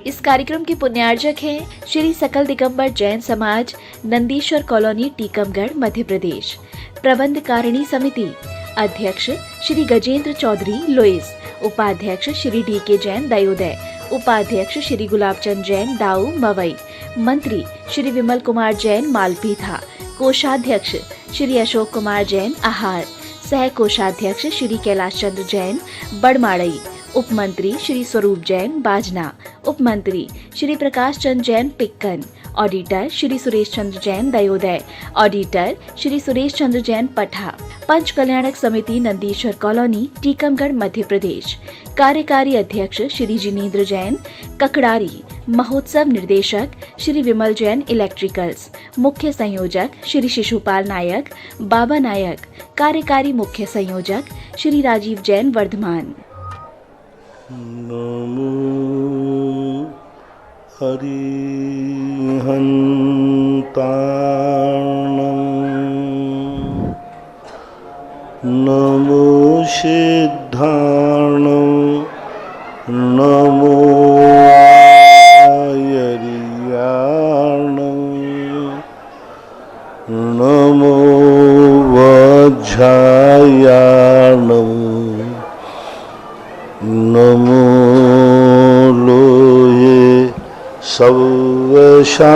इस कार्यक्रम के पुण्यार्जक हैं श्री सकल दिगंबर जैन समाज, नंदीश्वर कॉलोनी, टीकमगढ़, मध्य प्रदेश। प्रबंध कारिणी समिति अध्यक्ष श्री गजेंद्र चौधरी लुइस, उपाध्यक्ष श्री डी.के. जैन दयोदय, उपाध्यक्ष श्री गुलाबचंद जैन दाऊ मवई, मंत्री श्री विमल कुमार जैन मालपीथा, कोषाध्यक्ष श्री अशोक कुमार जैन आहार, सह कोषाध्यक्ष श्री कैलाश चंद्र जैन बड़माड़ई, उप मंत्री श्री स्वरूप जैन बाजना, उप मंत्री श्री प्रकाश चंद जैन पिक्कन, ऑडिटर श्री सुरेश चंद्र जैन दयोदय, ऑडिटर श्री सुरेश चंद्र जैन पठा, पंच कल्याणक समिति नंदीश्वर कॉलोनी, टीकमगढ़, मध्य प्रदेश। कार्यकारी अध्यक्ष श्री जिनेंद्र जैन ककड़ारी, महोत्सव निर्देशक श्री विमल जैन इलेक्ट्रिकल्स, मुख्य संयोजक श्री शिशुपाल नायक बाबा नायक, कार्यकारी मुख्य संयोजक श्री राजीव जैन वर्धमान। नमो हरिहन्ताणं नमो सिद्धाणं नमो आयर्याणं नमो वज्रायाणं नमो लोहे सवशाहूणं।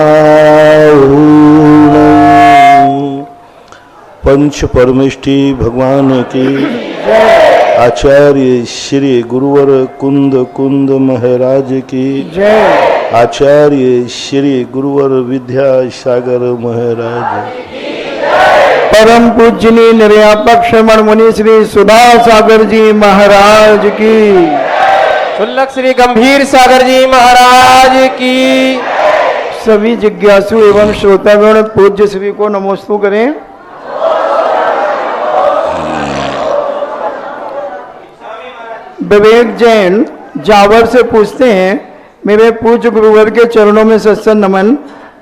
पंच परमेष्टि भगवान की आचार्य श्री गुरुवर कुंद महाराज की जय। आचार्य श्री गुरुवर विद्यासागर महाराज, परम पूजनीय निर्यापक श्रमण मुनि श्री सुधा सागर जी महाराज की, शुल्लक श्री गंभीर सागर जी महाराज की। सभी जिज्ञासु एवं श्रोतागण पूज्य श्री को नमोस्तु करें। विवेक जैन जावर से पूछते हैं, मेरे पूज्य गुरुवर के चरणों में सत्संग नमन।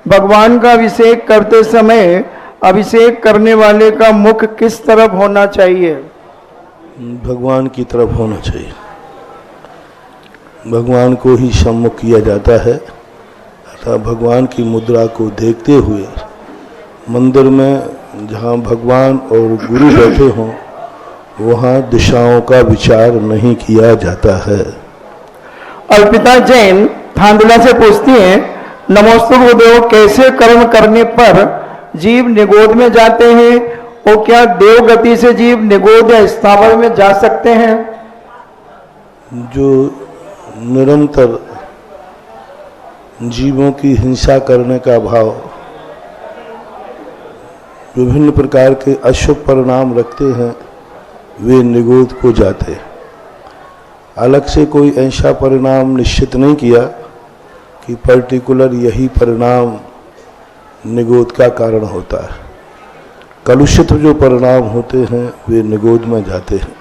भगवान का अभिषेक करते समय अभिषेक करने वाले का मुख किस तरफ होना चाहिए? भगवान की तरफ होना चाहिए। भगवान को ही सम्मुख किया जाता है, अर्थात भगवान की मुद्रा को देखते हुए मंदिर में जहाँ भगवान और गुरु बैठे हों वहाँ दिशाओं का विचार नहीं किया जाता है। अर्पिता जैन थांदला से पूछती हैं, नमोस्तु गुरुदेव, कैसे कर्म करने पर जीव निगोद में जाते हैं और क्या देव गति से जीव निगोद या स्थावर में जा सकते हैं? जो निरंतर जीवों की हिंसा करने का भाव, विभिन्न प्रकार के अशुभ परिणाम रखते हैं, वे निगोद को जाते। अलग से कोई ऐसा परिणाम निश्चित नहीं किया कि पर्टिकुलर यही परिणाम निगोद का कारण होता है। कलुषित जो परिणाम होते हैं वे निगोद में जाते हैं।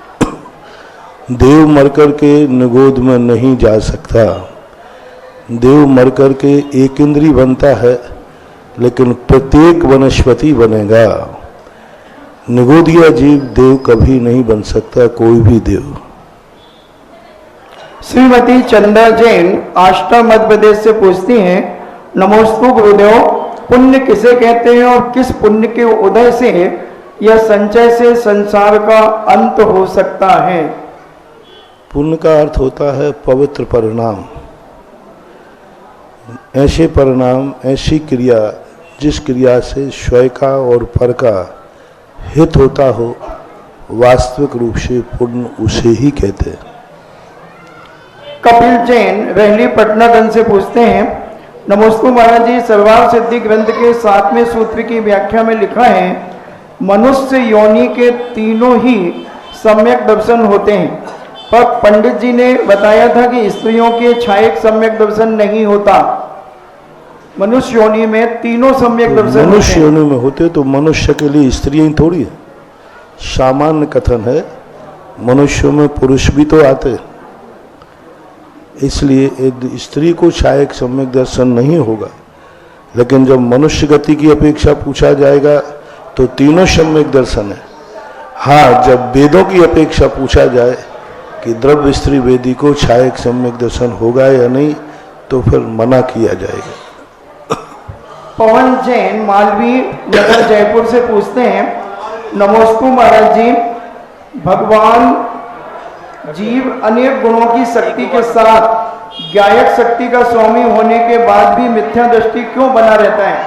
देव मरकर के निगोद में नहीं जा सकता। देव मरकर के एक इंद्री बनता है, लेकिन प्रत्येक वनस्पति बनेगा। निगोदिया जीव देव कभी नहीं बन सकता, कोई भी देव। श्रीमती चंदा जैन आष्टा मध्य प्रदेश से पूछती हैं, नमोस्तु गुरुदेव, पुण्य किसे कहते हैं और किस पुण्य के उदय से या संचय से संसार का अंत हो सकता है? पुण्य का अर्थ होता है पवित्र परिणाम। ऐसे परिणाम, ऐसी क्रिया जिस क्रिया से स्वयं का और पर का हित होता हो, वास्तविक रूप से पुण्य उसे ही कहते हैं। कपिल जैन रहली पटनागंज से पूछते हैं, नमोस्तु महाराज जी, सर्वार्थ सिद्धि ग्रंथ के 7वें सूत्र की व्याख्या में लिखा है, मनुष्य योनि के तीनों ही सम्यक दर्शन होते हैं, पर पंडित जी ने बताया था कि स्त्रियों के छायक सम्यक दर्शन नहीं होता। मनुष्य योनि में तीनों सम्यक दर्शन मनुष्य योनि में होते तो मनुष्य के लिए स्त्रियां थोड़ी है। सामान्य कथन है, मनुष्यों में पुरुष भी तो आते, इसलिए स्त्री को छायक सम्यक दर्शन नहीं होगा। लेकिन जब मनुष्य गति की अपेक्षा पूछा जाएगा तो तीनों सम्यक दर्शन है। हाँ, जब वेदों की अपेक्षा पूछा जाए कि द्रव्य स्त्री वेदी को छायक सम्यक दर्शन होगा या नहीं, तो फिर मना किया जाएगा। पवन जैन मालवी नगर जयपुर से पूछते हैं, नमोस्तु महाराज जी, भगवान जीव अनेक गुणों की शक्ति के साथ गायक शक्ति का स्वामी होने के बाद भी मिथ्या दृष्टि क्यों बना रहता है?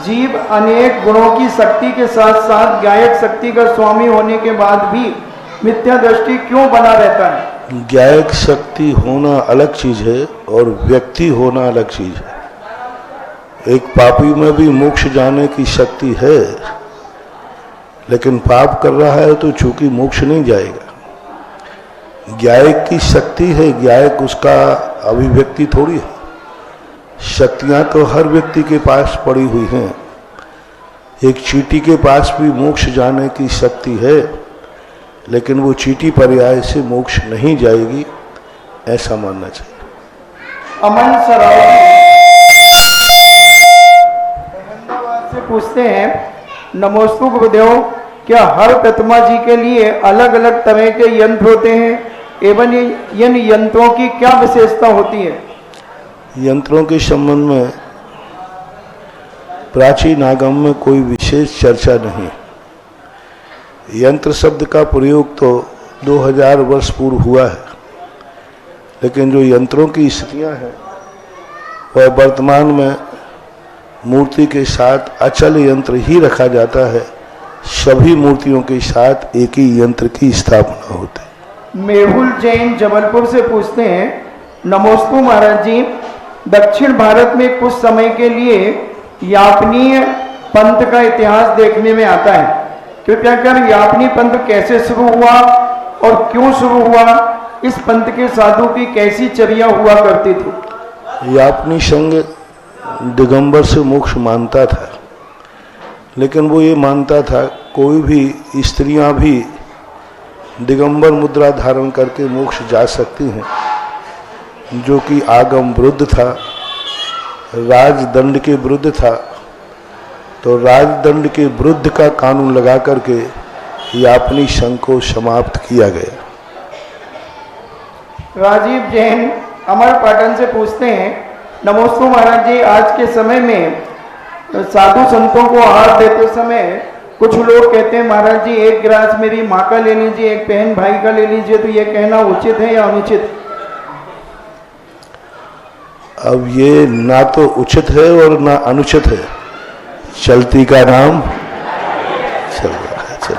जीव अनेक गुणों की शक्ति के साथ साथ गायक शक्ति का स्वामी होने के बाद भी मिथ्या दृष्टि क्यों बना रहता है? गायक शक्ति होना अलग चीज है और व्यक्ति होना अलग चीज है। एक पापी में भी मोक्ष जाने की शक्ति है, लेकिन पाप कर रहा है तो चूंकि मोक्ष नहीं जाएगा। गायक की शक्ति है, गायक उसका अभिव्यक्ति थोड़ी है। शक्तियां तो हर व्यक्ति के पास पड़ी हुई हैं। एक चींटी के पास भी मोक्ष जाने की शक्ति है, लेकिन वो चींटी पर्याय से मोक्ष नहीं जाएगी, ऐसा मानना चाहिए। अमन सरावगी अहमदाबाद से पूछते हैं, नमोस्तु गुरुदेव, क्या हर प्रतिमा जी के लिए अलग अलग तरह के यंत्र होते हैं एवं इन यंत्रों की क्या विशेषता होती है? यंत्रों के संबंध में प्राचीन आगम में कोई विशेष चर्चा नहीं। यंत्र शब्द का प्रयोग तो 2000 वर्ष पूर्व हुआ है, लेकिन जो यंत्रों की स्थितियां हैं वह वर्तमान में मूर्ति के साथ अचल यंत्र ही रखा जाता है। सभी मूर्तियों के साथ एक ही यंत्र की स्थापना होती है। मेहुल जैन जबलपुर से पूछते हैं, नमोस्तु महाराज जी, दक्षिण भारत में कुछ समय के लिए यापनीय पंथ का इतिहास देखने में आता है। कृपया कर यापनी पंथ कैसे शुरू हुआ और क्यों शुरू हुआ? इस पंथ के साधु की कैसी चर्या हुआ करती थी? यापनी संघ दिगंबर से मोक्ष मानता था, लेकिन वो ये मानता था कोई भी स्त्रियां भी दिगंबर मुद्रा धारण करके मोक्ष जा सकती हैं, जो कि आगम विरुद्ध था, राजदंड के विरुद्ध था। तो राजदंड के विरुद्ध का कानून लगा करके यापनी संघ को समाप्त किया गया। राजीव जैन अमर पाटन से पूछते हैं, नमोस्तु महाराज जी, आज के समय में साधु संतों को आहार देते समय कुछ लोग कहते हैं, महाराज जी एक गिलास मेरी माँ का ले लीजिए, एक बहन भाई का ले लीजिए, तो ये कहना उचित है या अनुचित? अब ये ना तो उचित है और ना अनुचित है, चलती का नाम चल रहा है। चल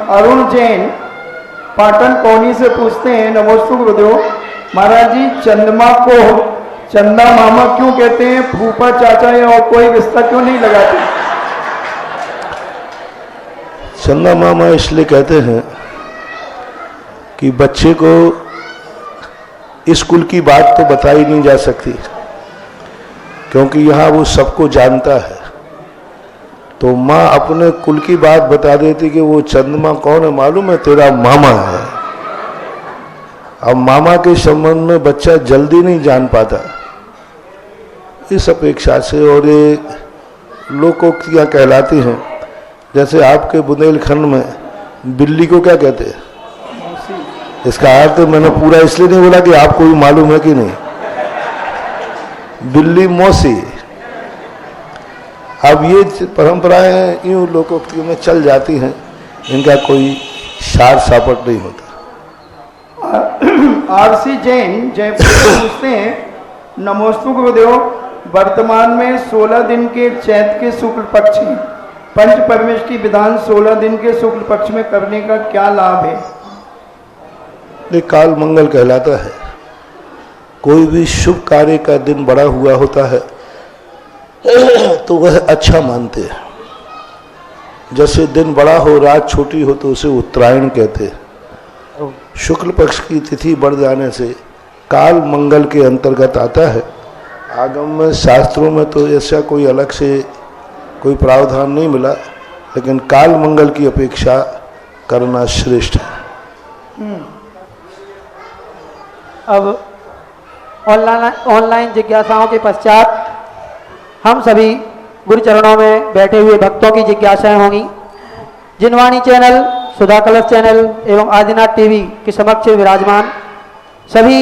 अरुण जैन पाटन कौनी से पूछते हैं, नमोस्तु गुरुदेव, महाराज जी चंद्रमा को चंदा मामा क्यों कहते हैं? फूफा चाचा या और कोई रिश्ता क्यों नहीं लगाते? चंदा मामा इसलिए कहते हैं कि बच्चे को स्कूल की बात तो बताई नहीं जा सकती, क्योंकि यहाँ वो सबको जानता है। तो माँ अपने कुल की बात बता देती कि वो चंद्रमा कौन है मालूम है, तेरा मामा है। अब मामा के संबंध में बच्चा जल्दी नहीं जान पाता, इस अपेक्षा से। और ये लोकोक्तियाँ कहलाती हैं, जैसे आपके बुंदेलखंड में बिल्ली को क्या कहते हैं? इसका अर्थ मैंने पूरा इसलिए नहीं बोला कि आपको भी मालूम है कि नहीं। बिल्ली मौसी। अब ये परंपराएं यूं लोकोक्तियों में चल जाती हैं, इनका कोई सार सापट नहीं होता। आरसी जैन जयपुर से पूछते हैं, नमोस्तु गुरुदेव, वर्तमान में 16 दिन के चैत के शुक्ल पक्ष में पंच परमेश की विधान 16 दिन के शुक्ल पक्ष में करने का क्या लाभ है? ये काल मंगल कहलाता है। कोई भी शुभ कार्य का दिन बड़ा हुआ होता है तो वह अच्छा मानते हैं। जैसे दिन बड़ा हो रात छोटी हो तो उसे उत्तरायण कहते हैं। शुक्ल पक्ष की तिथि बढ़ जाने से काल मंगल के अंतर्गत आता है। आगम में शास्त्रों में तो ऐसा कोई अलग से कोई प्रावधान नहीं मिला, लेकिन काल मंगल की अपेक्षा करना श्रेष्ठ है। अब ऑनलाइन जिज्ञासाओं के पश्चात हम सभी गुरु चरणों में बैठे हुए भक्तों की जिज्ञासाएं होंगी। जिनवाणी चैनल, सुधा कलश चैनल एवं आदिनाथ टीवी के समक्ष विराजमान सभी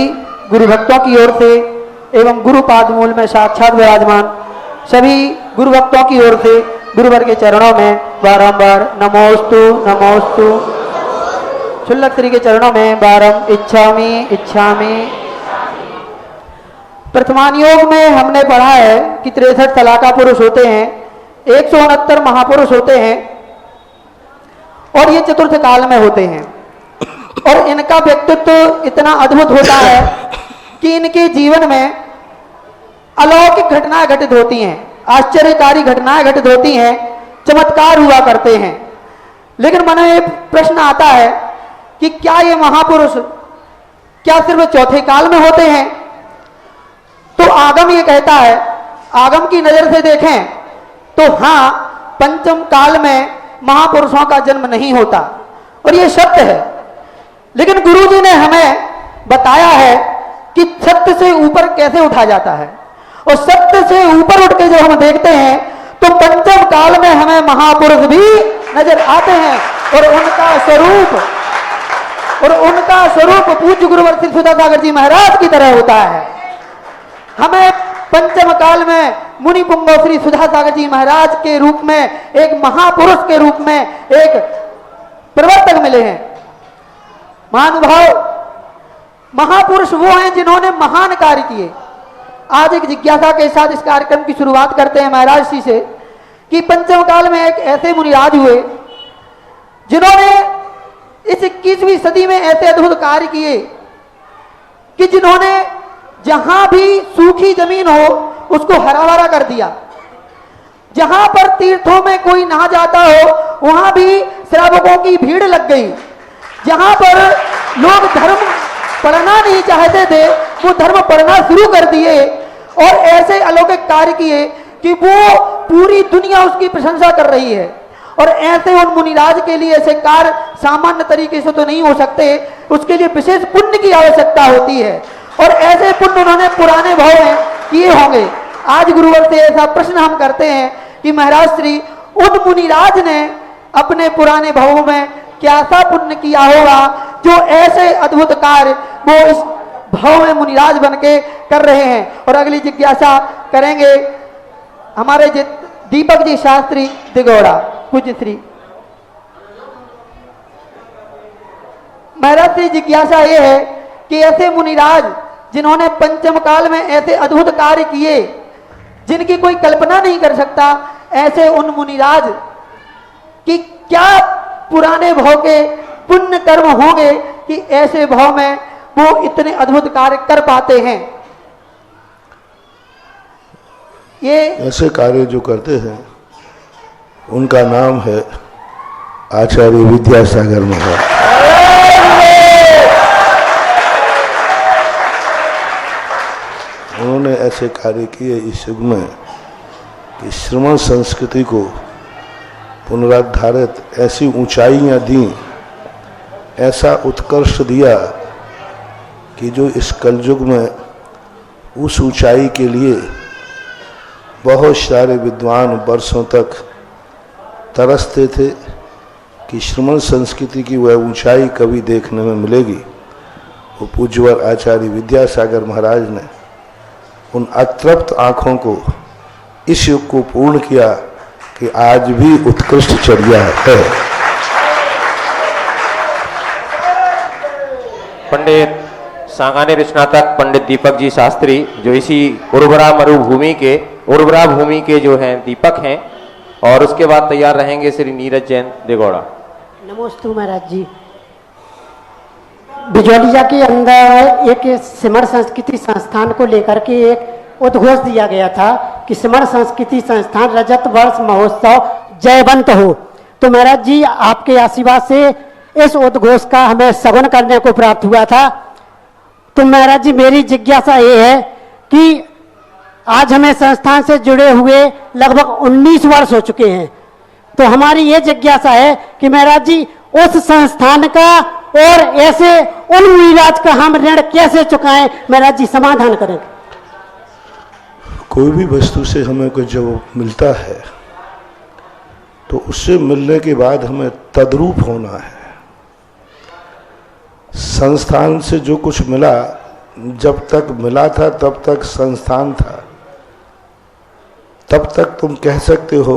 गुरु भक्तों की ओर से एवं गुरु पादमूल में साक्षात विराजमान सभी गुरु भक्तों की ओर से गुरुवर के चरणों में बारंबार नमोस्तु नमोस्तु, शुल्लक श्री के चरणों में बारम इच्छामि इच्छामि। प्रथमान योग में हमने पढ़ा है कि 63 तलाका पुरुष होते हैं, 169 महापुरुष होते हैं और ये चतुर्थ काल में होते हैं और इनका व्यक्तित्व इतना अद्भुत होता है कि इनके जीवन में अलौकिक घटनाएं घटित होती हैं, आश्चर्यकारी घटनाएं घटित होती हैं, चमत्कार हुआ करते हैं। लेकिन मन में प्रश्न आता है कि क्या ये महापुरुष क्या सिर्फ चौथे काल में होते हैं? तो आगम ये कहता है, आगम की नजर से देखें तो हाँ, पंचम काल में महापुरुषों का जन्म नहीं होता और ये सत्य है। लेकिन गुरुजी ने हमें बताया है कि सत्य से ऊपर कैसे उठा जाता है और सत्य से ऊपर उठ के जब हम देखते हैं तो पंचम काल में हमें महापुरुष भी नजर आते हैं और उनका स्वरूप पूज्य गुरुवर श्री सुधा सागर जी महाराज की तरह होता है। हमें पंचम काल में मुनि पुंगव श्री सुधा सागर जी महाराज के रूप में, एक महापुरुष के रूप में एक प्रवर्तक मिले हैं। महानुभाव, महापुरुष वो हैं जिन्होंने महान कार्य किए। आज एक जिज्ञासा के साथ इस कार्यक्रम की शुरुआत करते हैं महाराज जी से कि पंचम काल में एक ऐसे मुनिराज हुए जिन्होंने इस 21वीं सदी में ऐसे अद्भुत कार्य किए कि जिन्होंने जहां भी सूखी जमीन हो उसको हरा भरा कर दिया, जहां पर तीर्थों में कोई नहा जाता हो वहां भी श्रावकों की भीड़ लग गई, जहां पर लोग धर्म पढ़ना नहीं चाहते थे वो धर्म पढ़ना शुरू कर दिए और ऐसे अलौकिक कार्य किए कि वो पूरी दुनिया उसकी प्रशंसा कर रही है। और ऐसे उन मुनिराज के लिए ऐसे कार्य सामान्य तरीके से तो नहीं हो सकते, उसके लिए विशेष पुण्य की आवश्यकता होती है और ऐसे पुण्य उन्होंने पुराने भाव में किए होंगे। आज गुरुवर से ऐसा प्रश्न हम करते हैं कि महाराज श्री उन मुनिराज ने अपने पुराने भावों में क्या सा पुण्य किया होगा जो ऐसे अद्भुत कार्य वो इस भाव में मुनिराज बन के कर रहे हैं। और अगली जिज्ञासा करेंगे हमारे दीपक जी शास्त्री दिगोड़ा, पूज्य श्री महाराज श्री। जिज्ञासा ये है कि ऐसे मुनिराज जिन्होंने पंचम काल में ऐसे अद्भुत कार्य किए जिनकी कोई कल्पना नहीं कर सकता, ऐसे उन मुनिराज की क्या पुराने भाव के पुण्य कर्म होंगे कि ऐसे भाव में वो इतने अद्भुत कार्य कर पाते हैं। ये ऐसे कार्य जो करते हैं उनका नाम है आचार्य विद्यासागर महाराज। उन्होंने ऐसे कार्य किए इस युग में कि श्रमण संस्कृति को पुनरुद्धारित, ऐसी ऊंचाइयां दी, ऐसा उत्कर्ष दिया कि जो इस कलयुग में उस ऊंचाई के लिए बहुत सारे विद्वान वर्षों तक तरसते थे कि श्रमण संस्कृति की वह ऊंचाई कभी देखने में मिलेगी। वो पूज्यवर आचार्य विद्यासागर महाराज ने उन अतृप्त आँखों को इस युग को पूर्ण किया कि आज भी उत्कृष्ट चर्या है। पंडित सांगानेर स्नातक पंडित दीपक जी शास्त्री, जो इसी उर्वरा भूमि के जो हैं दीपक हैं, और उसके बाद तैयार रहेंगे श्री नीरज जैन दिगोड़ा। नमोस्तु महाराज जी। बिजौलिया के अंदर एक सिमर संस्कृति संस्थान को लेकर के एक उद्घोष दिया गया था कि सिमर संस्कृति संस्थान रजत वर्ष महोत्सव जयवंत हो। तो महाराज जी आपके आशीर्वाद से इस उद्घोष का हमें सगुन करने को प्राप्त हुआ था। तो महाराज जी मेरी जिज्ञासा ये है कि आज हमें संस्थान से जुड़े हुए लगभग 19 वर्ष हो चुके हैं, तो हमारी ये जिज्ञासा है कि महाराज जी उस संस्थान का और ऐसे उन मुनिराज का हम ऋण कैसे चुकाएं, महाराज जी समाधान करें। कोई भी वस्तु से हमें कुछ जब मिलता है तो तो उससे मिलने के बाद हमें तद्रूप होना है। संस्थान से जो कुछ मिला, जब तक मिला था तब तक संस्थान था, तब तक तुम कह सकते हो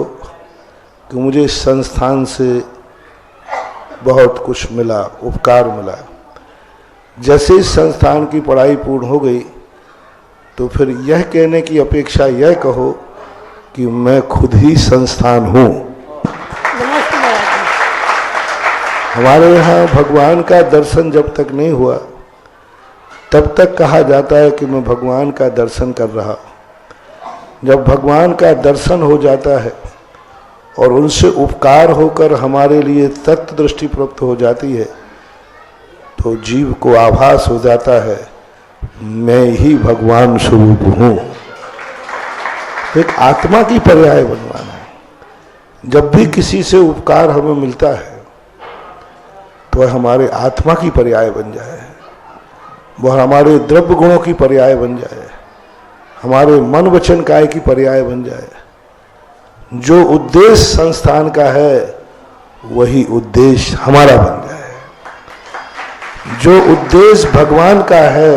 कि मुझे संस्थान से बहुत कुछ मिला, उपकार मिला। जैसे इस संस्थान की पढ़ाई पूर्ण हो गई तो फिर यह कहने की अपेक्षा यह कहो कि मैं खुद ही संस्थान हूँ। हमारे यहाँ भगवान का दर्शन जब तक नहीं हुआ तब तक कहा जाता है कि मैं भगवान का दर्शन कर रहा हूँ। जब भगवान का दर्शन हो जाता है और उनसे उपकार होकर हमारे लिए तत्व दृष्टि प्राप्त हो जाती है तो जीव को आभास हो जाता है मैं ही भगवान स्वरूप हूँ। एक आत्मा की पर्याय बनवाना है। जब भी किसी से उपकार हमें मिलता है तो वह हमारे आत्मा की पर्याय बन जाए, वह हमारे द्रव्य गुणों की पर्याय बन जाए, हमारे मन वचन काय की पर्याय बन जाए। जो उद्देश्य संस्थान का है वही उद्देश्य हमारा बन जाए। जो उद्देश्य भगवान का है,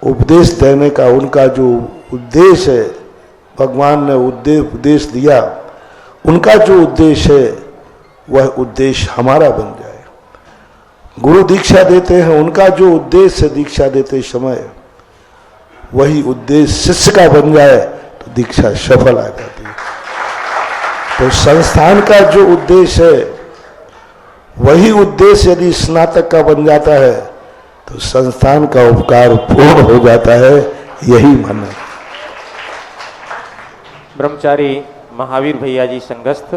उपदेश देने का उनका जो उद्देश्य है, भगवान ने उपदेश दिया, उनका जो उद्देश्य है वह उद्देश्य हमारा बन जाए। गुरु दीक्षा देते हैं, उनका जो उद्देश्य है दीक्षा देते समय वही उद्देश्य शिष्य का बन जाए तो दीक्षा सफल आ जाती है। तो संस्थान का जो उद्देश्य है वही उद्देश्य यदि स्नातक का बन जाता है तो संस्थान का उपकार पूर्ण हो जाता है, यही मानना। ब्रह्मचारी महावीर भैया जी संगस्थ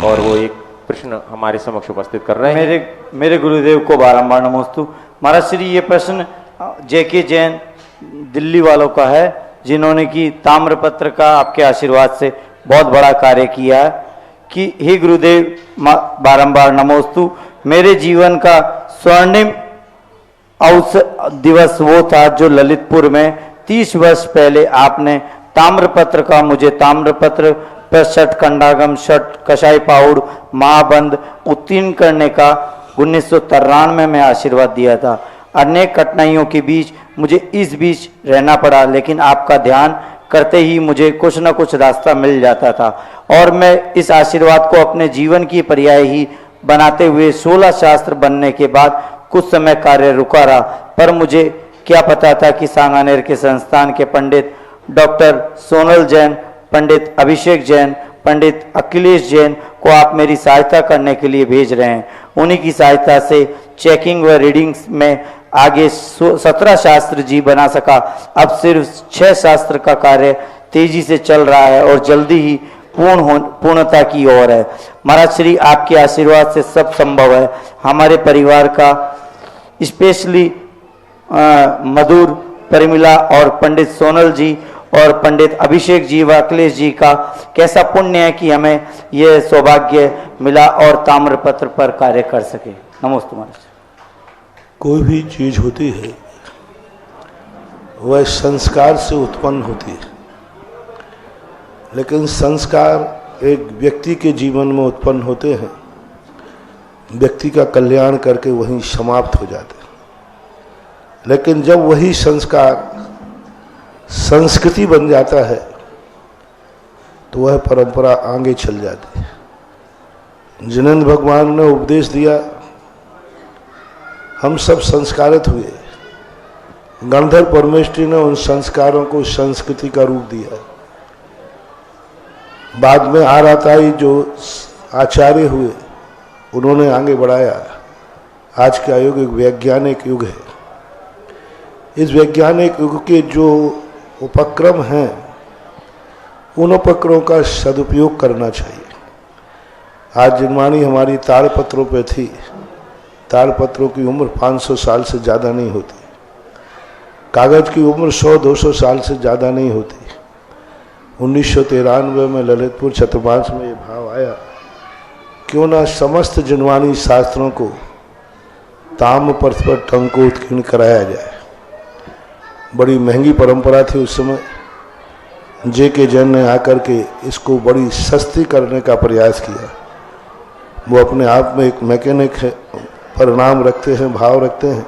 और वो एक प्रश्न हमारे समक्ष उपस्थित कर रहे हैं। मेरे गुरुदेव को बारंबार नमोस्तु। महाराज श्री, ये प्रश्न जेके जैन दिल्ली वालों का है, जिन्होंने की ताम्रपत्र का आपके आशीर्वाद से बहुत बड़ा कार्य किया है कि हे गुरुदेव बारंबार नमोस्तु। मेरे जीवन का स्वर्णिम दिवस वो था जो ललितपुर में 30 वर्ष पहले आपने ताम्रपत्र का मुझे ताम्रपत्र पर षट खंडागम, षट कषाय पाउड, महाबंध उत्तीर्ण करने का 1993 में आशीर्वाद दिया था। अनेक कठिनाइयों के बीच मुझे इस बीच रहना पड़ा, लेकिन आपका ध्यान करते ही मुझे कुछ न कुछ रास्ता मिल जाता था और मैं इस आशीर्वाद को अपने जीवन की पर्याय ही बनाते हुए 16 शास्त्र बनने के बाद कुछ समय कार्य रुका रहा। पर मुझे क्या पता था कि सांगानेर के संस्थान के पंडित डॉक्टर सोनल जैन, पंडित अभिषेक जैन, पंडित अखिलेश जैन को आप मेरी सहायता करने के लिए भेज रहे हैं। उन्हीं की सहायता से चेकिंग व रीडिंग्स में आगे 17 शास्त्र जी बना सका। अब सिर्फ 6 शास्त्र का कार्य तेजी से चल रहा है और जल्दी ही पूर्णता की ओर है। महाराज श्री, आपके आशीर्वाद से सब संभव है। हमारे परिवार का स्पेशली मधुर, परिमिला और पंडित सोनल जी और पंडित अभिषेक जी व अखिलेश जी का कैसा पुण्य है कि हमें यह सौभाग्य मिला और ताम्रपत्र पर कार्य कर सके। नमस्ते महाराज। कोई भी चीज होती है वह संस्कार से उत्पन्न होती है, लेकिन संस्कार एक व्यक्ति के जीवन में उत्पन्न होते हैं, व्यक्ति का कल्याण करके वहीं समाप्त हो जाते हैं। लेकिन जब वही संस्कार संस्कृति बन जाता है तो वह परंपरा आगे चल जाती है। जिनेंद्र भगवान ने उपदेश दिया, हम सब संस्कारित हुए। गणधर परमेष्ठी ने उन संस्कारों को संस्कृति का रूप दिया। बाद में आराताई जो आचार्य हुए उन्होंने आगे बढ़ाया। आज का युग एक वैज्ञानिक युग है। इस वैज्ञानिक युग के जो उपक्रम हैं उन उपक्रमों का सदुपयोग करना चाहिए। आज जिनवाणी हमारी ताड़पत्रों पे थी, ताड़पत्रों की उम्र 500 साल से ज़्यादा नहीं होती, कागज़ की उम्र 100-200 साल से ज़्यादा नहीं होती। 1993 में ललितपुर चतुर्मास में ये भाव आया, क्यों ना समस्त जिनवाणी शास्त्रों को ताम्रपत्र पर टंकोत्कीर्ण कराया जाए। बड़ी महंगी परंपरा थी उस समय, JK जैन ने आकर के इसको बड़ी सस्ती करने का प्रयास किया। वो अपने आप में एक मैकेनिक है, परिणाम रखते हैं, भाव रखते हैं,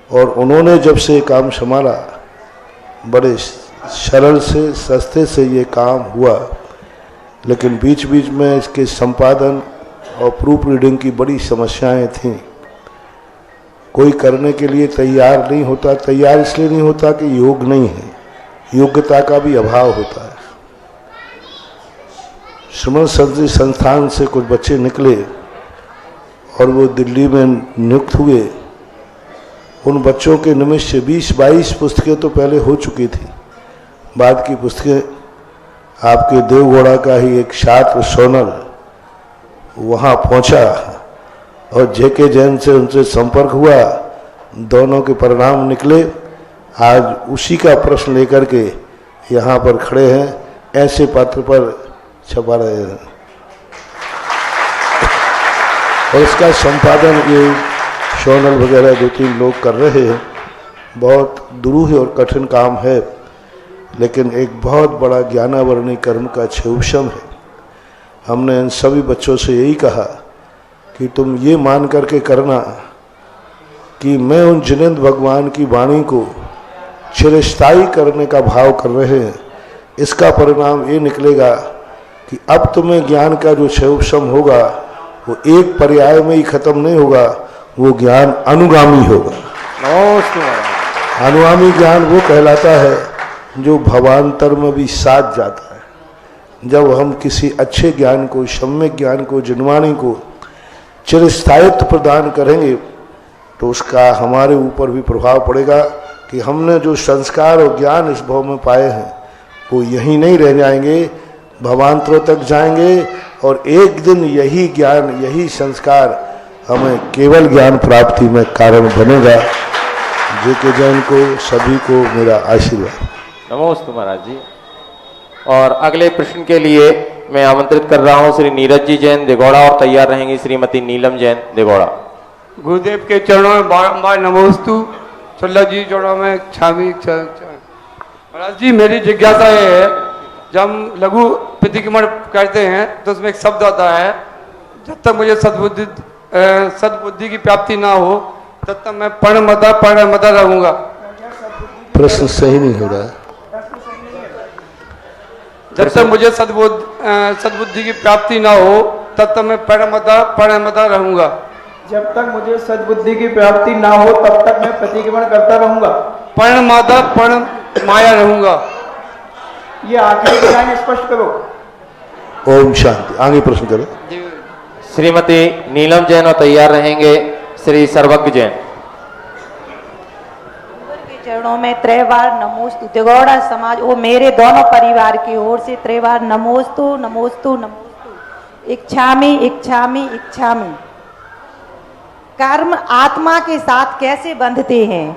और उन्होंने जब से काम संभाला बड़े सरल से सस्ते से ये काम हुआ। लेकिन बीच बीच में इसके संपादन और प्रूफ रीडिंग की बड़ी समस्याएं थीं। कोई करने के लिए तैयार नहीं होता। तैयार इसलिए नहीं होता कि योग नहीं है, योग्यता का भी अभाव होता है। श्रमण संस्कृति संस्थान से कुछ बच्चे निकले और वो दिल्ली में नियुक्त हुए। उन बच्चों के निमित्त से 20-22 पुस्तकें तो पहले हो चुकी थी। बाद की पुस्तकें आपके देवगौड़ा का ही एक छात्र सोनल वहाँ पहुँचा और JK जैन से उनसे संपर्क हुआ। दोनों के परिणाम निकले। आज उसी का प्रश्न लेकर के यहाँ पर खड़े हैं, ऐसे पत्र पर छपा रहे हैं और इसका संपादन ये सोनल वगैरह 2-3 लोग कर रहे हैं। बहुत दुरूह और कठिन काम है, लेकिन एक बहुत बड़ा ज्ञानावरणी कर्म का क्षयोपशम है। हमने इन सभी बच्चों से यही कहा कि तुम ये मान करके करना कि मैं उन जिनेंद्र भगवान की वाणी को चिरस्थायी करने का भाव कर रहे हैं। इसका परिणाम ये निकलेगा कि अब तुम्हें ज्ञान का जो क्षयोपशम होगा वो एक पर्याय में ही खत्म नहीं होगा, वो ज्ञान अनुगामी होगा। अनुगामी ज्ञान वो कहलाता है जो भवांतर में भी साथ जाता है। जब हम किसी अच्छे ज्ञान को, सम्यक ज्ञान को, जिनवाणी को चिरस्थायित्व प्रदान करेंगे तो उसका हमारे ऊपर भी प्रभाव पड़ेगा कि हमने जो संस्कार और ज्ञान इस भाव में पाए हैं वो यहीं नहीं रह जाएंगे, भवांतरों तक जाएंगे और एक दिन यही ज्ञान, यही संस्कार हमें केवल ज्ञान प्राप्ति में कारण बनेगा। JK जैन को, सभी को मेरा आशीर्वाद। नमोस्तु महाराज जी। और अगले प्रश्न के लिए मैं आमंत्रित कर रहा हूं श्री नीरज जी जैन दिगौड़ा और तैयार रहेंगी श्रीमती नीलम जैन दिगौड़ा। गुरुदेव के चरणों में बारंबार नमोस्तु। चल्ला जी चरणों में छावी। महाराज जी, मेरी जिज्ञासा ये है, जब हम लघु प्रतिक्रमण करते हैं तो उसमें एक शब्द आता है, जब तक मुझे सद्बुद्धि की प्राप्ति ना हो तब तक मैं पर्णमदा रहूंगा। प्रश्न सही नहीं हो रहा है। जब तक मुझे सद्बुद्धि की प्राप्ति ना हो तब तक मैं पर्णमदा रहूंगा। जब तक मुझे सद्बुद्धि की प्राप्ति ना हो तब तक मैं प्रतिक्रमण करता रहूंगा। पर्ण माया रहूंगा। ये आखिरी लाइन स्पष्ट करो। ओम शांति। आगे प्रश्न करें। श्रीमती नीलम जैन और तैयार रहेंगे श्री सर्वज्ञ जैन। के चरणों में त्रैवार नमोस्तु। दिगौड़ा समाज वो मेरे दोनों परिवार की ओर से त्रैवार नमोस्तु नमोस्तु नमोस्तु। इच्छामि इच्छामि इच्छामि। कर्म आत्मा के साथ कैसे बंधते हैं?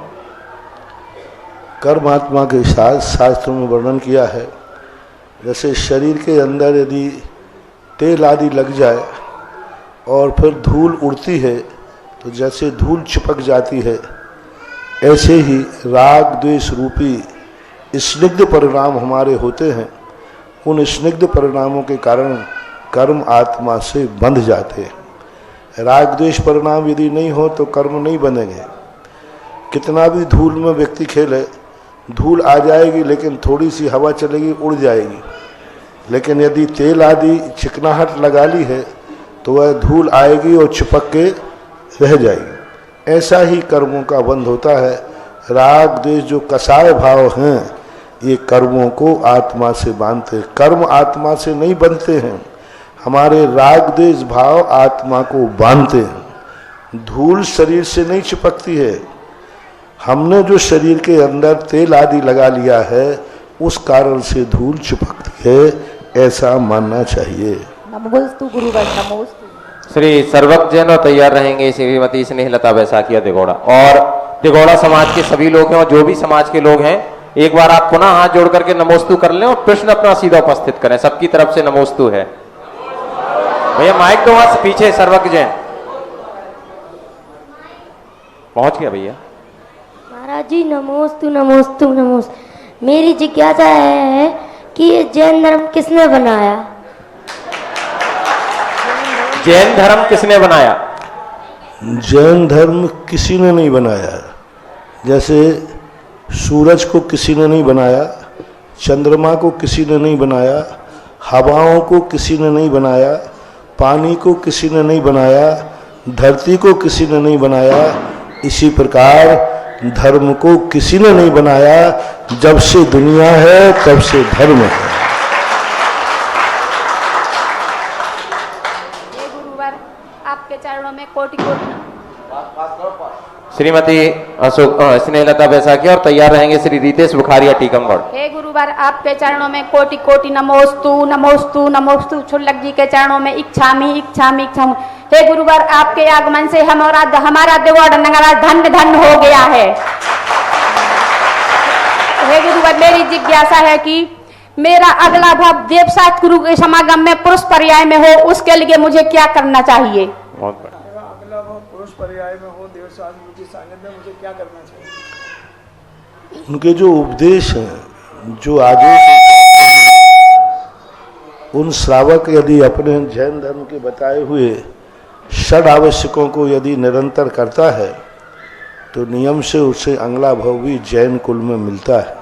कर्म आत्मा के साथ शास्त्रों में वर्णन किया है। जैसे शरीर के अंदर यदि तेल आदि लग जाए और फिर धूल उड़ती है तो जैसे धूल चिपक जाती है, ऐसे ही राग द्वेष रूपी स्निग्ध परिणाम हमारे होते हैं। उन स्निग्ध परिणामों के कारण कर्म आत्मा से बंध जाते हैं। राग द्वेष परिणाम यदि नहीं हो तो कर्म नहीं बनेंगे। कितना भी धूल में व्यक्ति खेले, धूल आ जाएगी लेकिन थोड़ी सी हवा चलेगी, उड़ जाएगी। लेकिन यदि तेल आदि चिकनाहट लगा ली है तो वह धूल आएगी और चिपक के रह जाएगी। ऐसा ही कर्मों का बंध होता है। राग द्वेष जो कसाय भाव हैं, ये कर्मों को आत्मा से बांधते। कर्म आत्मा से नहीं बनते हैं, हमारे राग द्वेष भाव आत्मा को बांधते हैं। धूल शरीर से नहीं चिपकती है, हमने जो शरीर के अंदर तेल आदि लगा लिया है उस कारण से धूल चिपकती है, ऐसा मानना चाहिए। नमोस्तु गुरुवर नमोस्तु। श्री सर्वज्ञ जैन और तैयार रहेंगे श्रीमती स्नेहलता बैसाखिया दिगौड़ा। और दिगौड़ा समाज के सभी लोग हैं और जो भी समाज के लोग हैं, एक बार आप पुनः हाथ जोड़ करके नमोस्तु कर लें और प्रश्न अपना सीधा उपस्थित करें। सबकी तरफ से नमोस्तु है। भैया माइक दो वहां से पीछे। सर्वज्ञ जैन पहुंच गया भैया। महाराज जी नमोस्तु नमोस्तु नमोस्तु। मेरी जिज्ञासा है कि ये जैन धर्म किसने बनाया? जैन धर्म किसने बनाया? जैन धर्म किसी ने नहीं बनाया। जैसे सूरज को किसी ने नहीं बनाया, चंद्रमा को किसी ने नहीं बनाया, हवाओं को किसी ने नहीं बनाया, पानी को किसी ने नहीं बनाया, धरती को किसी ने नहीं बनाया, इसी प्रकार धर्म को किसी ने नहीं बनाया। जब से दुनिया है तब से धर्म है। हे गुरुवर, आपके चरणों में कोटि कोटि श्रीमती अशोक स्नेहलता बैसाखी और तैयार रहेंगे श्री रितेश बुखारिया टीकमगढ़। हे गुरुवर, आपके चरणों में कोटि कोटि नमोस्तु नमोस्तु नमोस्तु। छुल्लक जी के चरणों में इच्छामी इच्छामी इच्छामी। हे गुरुवर, आपके आगमन से हमारा देवगढ़ नगरा धन्य धन्य हो गया है। हे गुरुवर, मेरी जिज्ञासा है कि मेरा अगला भाव देवसात गुरु के समागम में पुरुष पर्याय में हो, उसके लिए मुझे क्या करना चाहिए? बहुत बढ़िया। अगला भाव पुरुष पर्याय में हो, देवसात गुरु की संगत में मुझे क्या करना चाहिए? उनके जो उपदेश हैं, जो आदेश हैं, उन श्रावक यदि अपने जैन धर्म के बताए हुए षड आवश्यकों को यदि निरंतर करता है तो नियम से उसे अगला भाव भी जैन कुल में मिलता है।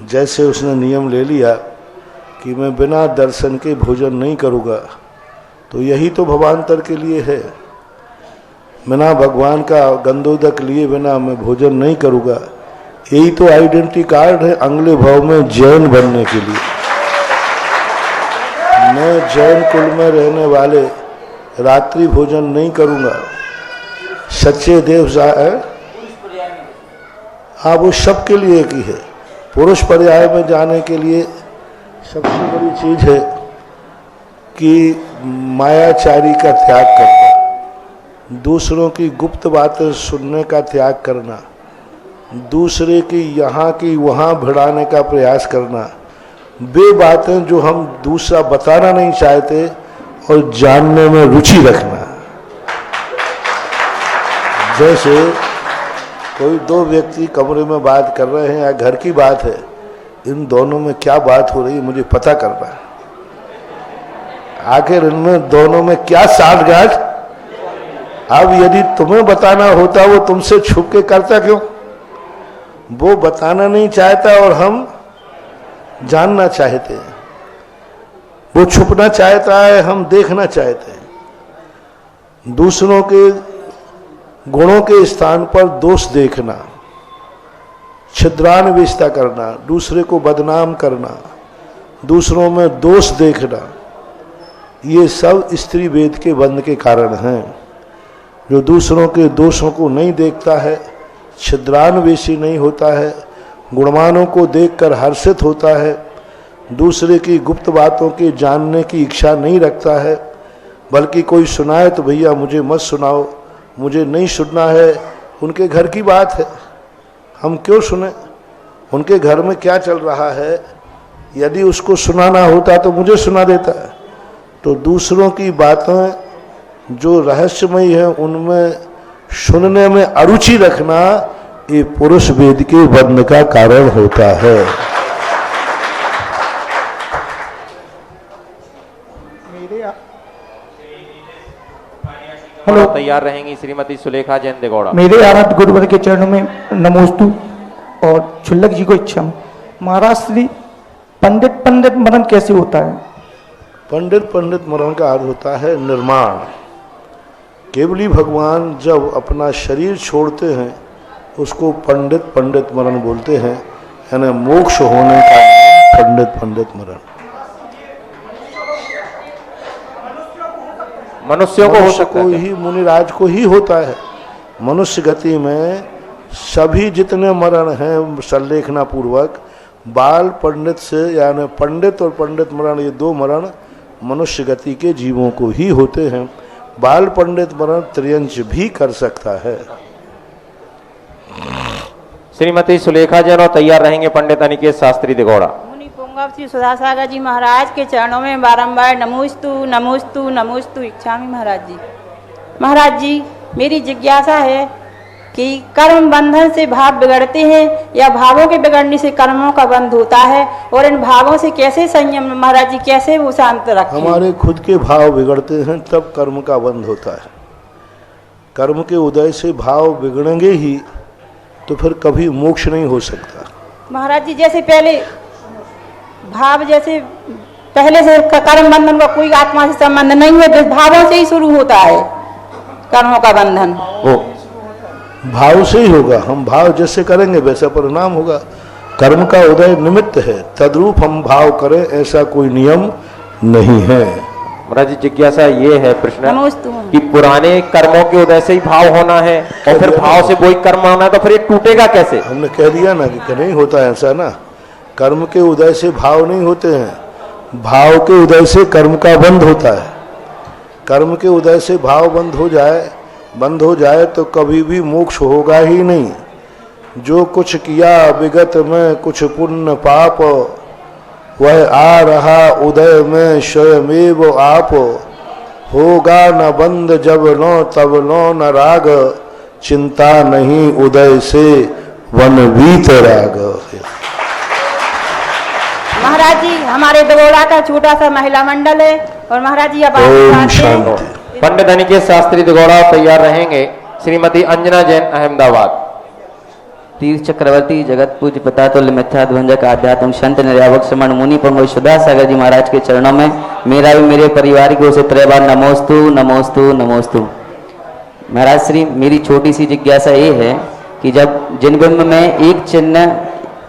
जैसे उसने नियम ले लिया कि मैं बिना दर्शन के भोजन नहीं करूँगा, तो यही तो भवांतर के लिए है। बिना भगवान का गंधोदक लिए बिना मैं भोजन नहीं करूँगा, यही तो आइडेंटिटी कार्ड है अगले भाव में जैन बनने के लिए। मैं जैन कुल में रहने वाले रात्रि भोजन नहीं करूँगा, सच्चे देव हाँ वो सबके लिए की है। पुरुष पर्याय में जाने के लिए सबसे बड़ी चीज है कि मायाचारी का त्याग करना, दूसरों की गुप्त बातें सुनने का त्याग करना, दूसरे की यहाँ की वहाँ भिड़ाने का प्रयास करना, वे बातें जो हम दूसरा बताना नहीं चाहते और जानने में रुचि रखना। जैसे कोई दो व्यक्ति कमरे में बात कर रहे हैं या घर की बात है, इन दोनों में क्या बात हो रही है मुझे पता करना है। आखिर इनमें दोनों में क्या साठगांठ। अब यदि तुम्हें बताना होता वो तुमसे छुप के करता क्यों? वो बताना नहीं चाहता और हम जानना चाहते हैं। वो छुपना चाहता है, हम देखना चाहते हैं। दूसरों के गुणों के स्थान पर दोष देखना, छिद्रान्वेषता करना, दूसरे को बदनाम करना, दूसरों में दोष देखना, ये सब स्त्री वेद के बंध के कारण हैं। जो दूसरों के दोषों को नहीं देखता है, छिद्रान्वेषी नहीं होता है, गुणवानों को देखकर हर्षित होता है, दूसरे की गुप्त बातों के जानने की इच्छा नहीं रखता है, बल्कि कोई सुनाए तो भैया मुझे मत सुनाओ, मुझे नहीं सुनना है, उनके घर की बात है, हम क्यों सुने? उनके घर में क्या चल रहा है, यदि उसको सुनाना होता तो मुझे सुना देता है। तो दूसरों की बातें जो रहस्यमयी है उनमें सुनने में अरुचि रखना, ये पुरुष वेद के बंध का कारण होता है। हेलो, तैयार रहेंगी श्रीमती सुलेखा जैन देगौड़ा। मेरे आराध्य गुरुवर के चरणों में नमोस्तु और छुल्लक जी को इच्छा। महाराज श्री पंडित पंडित मरण कैसे होता है? पंडित पंडित मरण का अर्थ होता है निर्माण। केवली भगवान जब अपना शरीर छोड़ते हैं उसको पंडित पंडित मरण बोलते हैं, यानी मोक्ष होने का नाम पंडित पंडित मरण। मनुष्यों को हो सकता है, ही मुनिराज को ही होता है। मनुष्य गति में सभी जितने मरण हैं संलेखना पूर्वक बाल पंडित से, यानी पंडित और पंडित मरण, ये दो मरण मनुष्य गति के जीवों को ही होते हैं। बाल पंडित मरण त्रियंश भी कर सकता है। श्रीमती सुलेखा जैन और तैयार रहेंगे पंडित अनिकेत शास्त्री देगौड़ा। मुनि पुंगव श्री सुधासागर जी महाराज के चरणों में बारंबार नमोस्तु नमोस्तु नमोस्तु इच्छामि। महाराज जी, महाराज जी, मेरी जिज्ञासा है कि कर्म बंधन से भाव बिगड़ते हैं या भावों के बिगड़ने से कर्मों का बंध होता है, और इन भावों से कैसे संयम महाराज जी, कैसे वो शांत रखें? हमारे खुद के भाव बिगड़ते हैं तब कर्म का बंध होता है। कर्म के उदय से भाव बिगड़ेंगे ही तो फिर कभी मोक्ष नहीं हो सकता। महाराज जी जैसे पहले भाव, जैसे पहले से कर्म बंधन का कोई आत्मा से संबंध नहीं है, भावों से ही शुरू होता है कर्मों का बंधन। वो भाव से ही होगा, हम भाव जैसे करेंगे वैसा परिणाम होगा। कर्म का उदय निमित्त है, तद्रूप हम भाव करें ऐसा कोई नियम नहीं है। महाराज जी जिज्ञासा ये है प्रश्न नमोस्तु कि पुराने कर्मों के उदय से ही भाव होना है और फिर भाव से वही कर्म होना है, तो फिर ये टूटेगा कैसे? हमने कह दिया ना कि नहीं होता है ऐसा ना। कर्म के उदय से भाव नहीं होते हैं, भाव के उदय से कर्म का बंध होता है। कर्म के उदय से भाव बंद हो जाए तो कभी भी मोक्ष होगा ही नहीं। जो कुछ किया विगत में कुछ पुण्य पाप, वह आ रहा उदय में स्वयमेव आप। होगा न बंद जब लो तब लो न राग, चिंता नहीं उदय से वन बीत राग। महाराज जी हमारे दगोड़ा का छोटा सा महिला मंडल है, और महाराज जी अब ओम शांति। पंडित अनिकेत शास्त्री दगोड़ा तैयार रहेंगे। श्रीमती अंजना जैन अहमदाबाद। तीर्थ चक्रवर्ती जगत पूज्य पतातुल्य मिथ्याध्वंजक आध्यात्म संत निर्यावक श्रमण मुनि पंगो सुधा सागर जी महाराज के चरणों में मेरा भी मेरे परिवार की ओर से 3 बार नमोस्तु नमोस्तु नमोस्तु। महाराज श्री, मेरी छोटी सी जिज्ञासा ये है कि जब जिनबिंब में एक चिन्ह,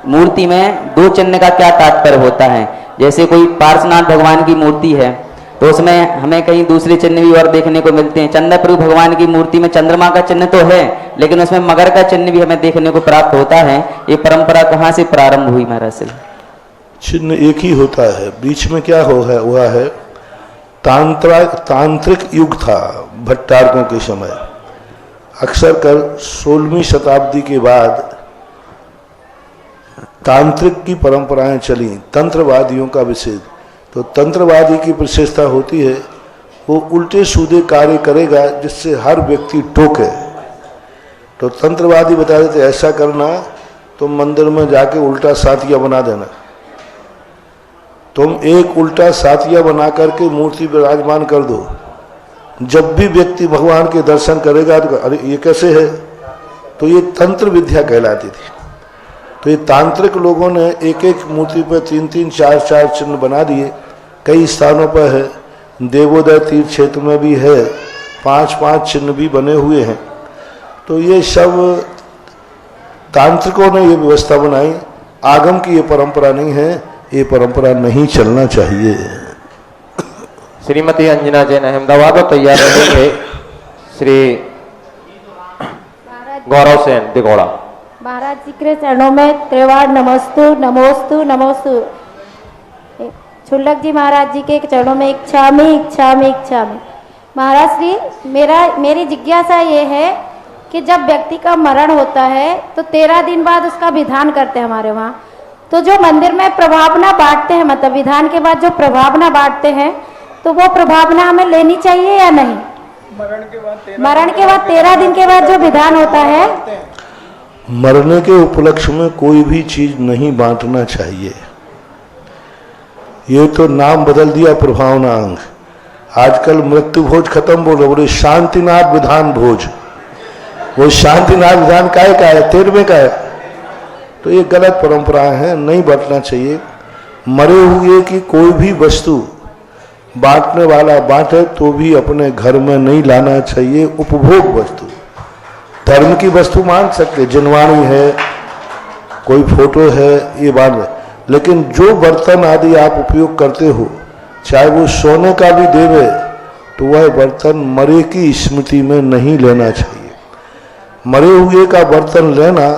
मूर्ति में 2 चिन्ह का क्या तात्पर्य होता है? जैसे कोई पार्श्वनाथ भगवान की मूर्ति है तो उसमें हमें कहीं दूसरे चिन्ह भी और देखने को मिलते हैं। चंद्रप्रभु भगवान की मूर्ति में चंद्रमा का चिन्ह तो है, लेकिन उसमें मगर का चिन्ह भी हमें देखने को प्राप्त होता है। ये परंपरा कहाँ से प्रारंभ हुई महाराज श्री? चिन्ह एक ही होता है, बीच में क्या हुआ है तांत्रिक युग था भट्टारकों के समय। अक्सर कर 16वीं शताब्दी के बाद तांत्रिक की परंपराएं चली, तंत्रवादियों का विषेद। तो तंत्रवादी की विशेषता होती है वो उल्टे सीधे कार्य करेगा जिससे हर व्यक्ति टोके। तो तंत्रवादी बता देते ऐसा करना, तुम मंदिर में जाके उल्टा सातिया बना देना। तुम एक उल्टा सातिया बना करके मूर्ति विराजमान कर दो, जब भी व्यक्ति भगवान के दर्शन करेगा तो अरे ये कैसे है, तो ये तंत्र विद्या कहलाती थी। तो ये तांत्रिक लोगों ने एक एक मूर्ति पर 3-3, 4-4 चिन्ह बना दिए। कई स्थानों पर है, देवोदय तीर्थ क्षेत्र में भी है, 5-5 चिन्ह भी बने हुए हैं। तो ये सब तांत्रिकों ने ये व्यवस्था बनाई, आगम की ये परंपरा नहीं है, ये परंपरा नहीं चलना चाहिए। श्रीमती अंजना जैन अहमदाबाद और तैयार रहेंगे श्री गौरव सेन दिगोड़ा। महाराज जी के चरणों में 3 बार नमोस्तु नमोस्तु नमोस्तु। छुल्लक जी महाराज जी के चरणों में इच्छामि इच्छामि इच्छामि। महाराज श्री, मेरी जिज्ञासा ये है कि जब व्यक्ति का मरण होता है तो 13 दिन बाद उसका विधान करते हैं हमारे वहाँ। तो जो मंदिर में प्रभावना बांटते हैं, मतलब विधान के बाद जो प्रभावना बांटते हैं, तो वो प्रभावना हमें लेनी चाहिए या नहीं? मरण के बाद 13 दिन के बाद जो विधान होता है, मरने के उपलक्ष्य में कोई भी चीज नहीं बांटना चाहिए। ये तो नाम बदल दिया प्रभावना अंग। आजकल मृत्यु भोज खत्म बोले शांतिनाथ विधान भोज। वो शांतिनाथ विधान का है 13वें का है। तो ये गलत परंपराएं हैं, नहीं बांटना चाहिए। मरे हुए की कोई भी वस्तु बांटने वाला बांटे तो भी अपने घर में नहीं लाना चाहिए। उपभोग वस्तु, धर्म की वस्तु मान सकते, जिनवाणी है, कोई फोटो है, ये बांट। लेकिन जो बर्तन आदि आप उपयोग करते हो, चाहे वो सोने का भी देवे, तो वह बर्तन मरे की स्मृति में नहीं लेना चाहिए। मरे हुए का बर्तन लेना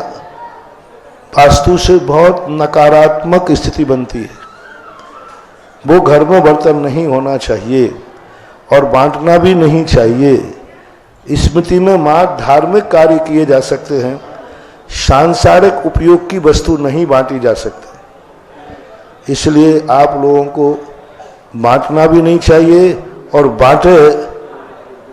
वास्तु से बहुत नकारात्मक स्थिति बनती है। वो घर में बर्तन नहीं होना चाहिए और बांटना भी नहीं चाहिए। स्मृति में मात्र धार्मिक कार्य किए जा सकते हैं, सांसारिक उपयोग की वस्तु नहीं बांटी जा सकती। इसलिए आप लोगों को बांटना भी नहीं चाहिए, और बांटे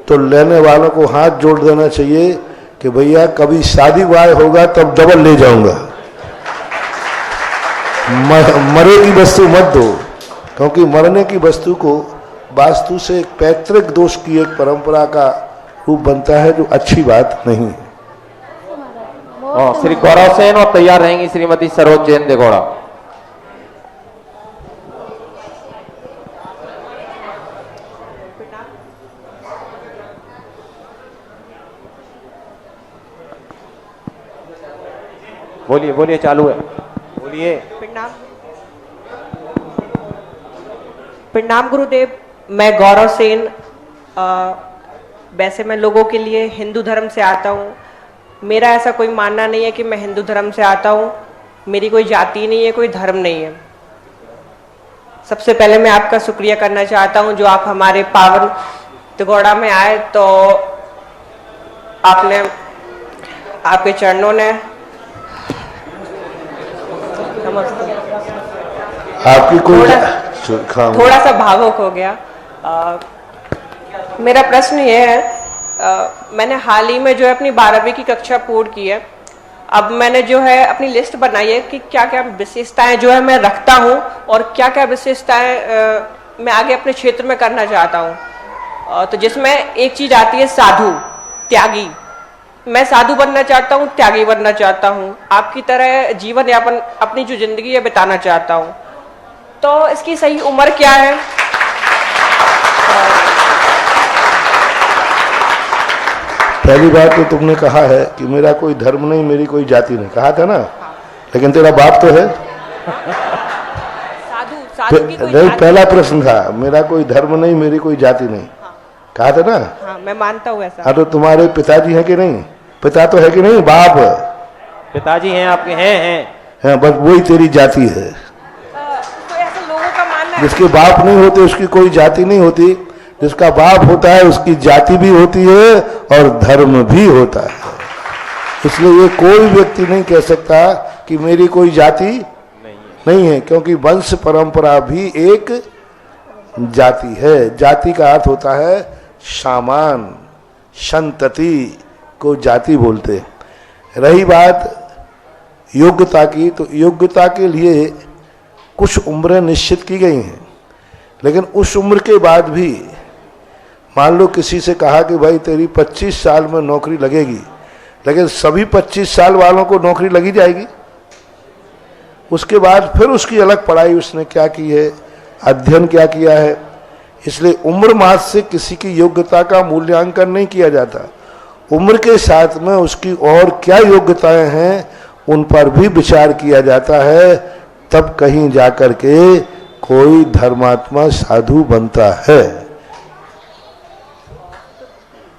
तो लेने वालों को हाथ जोड़ देना चाहिए कि भैया कभी शादी विवाह होगा तब डबल ले जाऊंगा, मरे की वस्तु मत दो, क्योंकि मरने की वस्तु को वास्तु से एक पैतृक दोष की एक परंपरा का रूप बनता है, जो अच्छी बात नहीं है। और श्री गौरव सेन और तैयार रहेंगी श्रीमती सरोज जैन देगौड़ा। बोलिए बोलिए, चालू है, बोलिए। प्रणाम गुरुदेव, मैं गौरव सेन। वैसे मैं लोगों के लिए हिंदू धर्म से आता हूँ। मेरा ऐसा कोई मानना नहीं है कि मैं हिंदू धर्म से आता हूँ। मेरी कोई जाति नहीं है, कोई धर्म नहीं है। सबसे पहले मैं आपका शुक्रिया करना चाहता हूँ जो आप हमारे पावन तिगोड़ा में आए, तो आपने, आपके चरणों ने, आपकी कोई थोड़ा सा भावुक हो गया। मेरा प्रश्न ये है, मैंने हाल ही में जो है अपनी 12वीं की कक्षा पूर्ण की है। अब मैंने जो है अपनी लिस्ट बनाई है कि क्या क्या विशेषताएं जो है मैं रखता हूं और क्या क्या विशेषताएं मैं आगे अपने क्षेत्र में करना चाहता हूं। तो जिसमें एक चीज आती है साधु, त्यागी। मैं साधु बनना चाहता हूं, त्यागी बनना चाहता हूं, आपकी तरह जीवन यापन अपनी जो जिंदगी है बिताना चाहता हूं। तो इसकी सही उम्र क्या है? पहली बात तो तुमने कहा है कि मेरा कोई धर्म नहीं, मेरी कोई जाति नहीं, कहा था ना, लेकिन तेरा बाप तो है। साधु की कोई जाति। पहला प्रश्न था मेरा कोई धर्म नहीं, मेरी कोई जाति नहीं, कहा था ना। हाँ, मैं मानता हूँ ऐसा। हाँ, तो तुम्हारे पिताजी हैं कि नहीं? पिता तो है कि नहीं? बाप पिताजी हैं आपके? हैं। बस वही तेरी जाति है। तो ऐसा लोगों का मानना है। जिसके बाप नहीं होते उसकी कोई जाति नहीं होती, जिसका बाप होता है उसकी जाति भी होती है और धर्म भी होता है। इसलिए ये कोई व्यक्ति नहीं कह सकता कि मेरी कोई जाति नहीं है, क्योंकि वंश परंपरा भी एक जाति है। जाति का अर्थ होता है सामान, संतति को जाति बोलते हैं। रही बात योग्यता की, तो योग्यता के लिए कुछ उम्रें निश्चित की गई हैं, लेकिन उस उम्र के बाद भी मान लो किसी से कहा कि भाई तेरी 25 साल में नौकरी लगेगी, लेकिन सभी 25 साल वालों को नौकरी लगी जाएगी। उसके बाद फिर उसकी अलग पढ़ाई उसने क्या की है, अध्ययन क्या किया है। इसलिए उम्र मात्र से किसी की योग्यता का मूल्यांकन नहीं किया जाता। उम्र के साथ में उसकी और क्या योग्यताएं हैं उन पर भी विचार किया जाता है, तब कहीं जाकर के कोई धर्मात्मा साधु बनता है।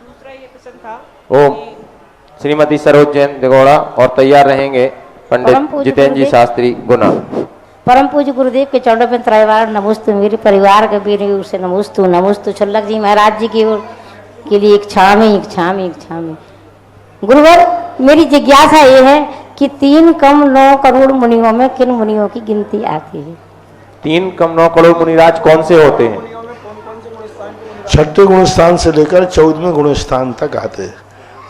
दूसरा ये प्रश्न था। ओम श्रीमती सरोज जैन देगौड़ा और तैयार रहेंगे पंडित जितेंद्र जी शास्त्री गुना। परम पूज्य गुरुदेव के चरणों में त्रैवार नमोस्तु। मेरे परिवार के भी ओर से नमोस्तु। नमोस्तु छल्लक जी महाराज जी की ओर के लिए इच्छा में गुरुवर, मेरी जिज्ञासा ये है कि 3 कम 9 करोड़ मुनियों में किन मुनियों की गिनती आती है? 3 कम 9 करोड़ मुनिराज कौन से होते हैं? 6ठे गुण स्थान से लेकर 14वें गुण स्थान तक आते हैं।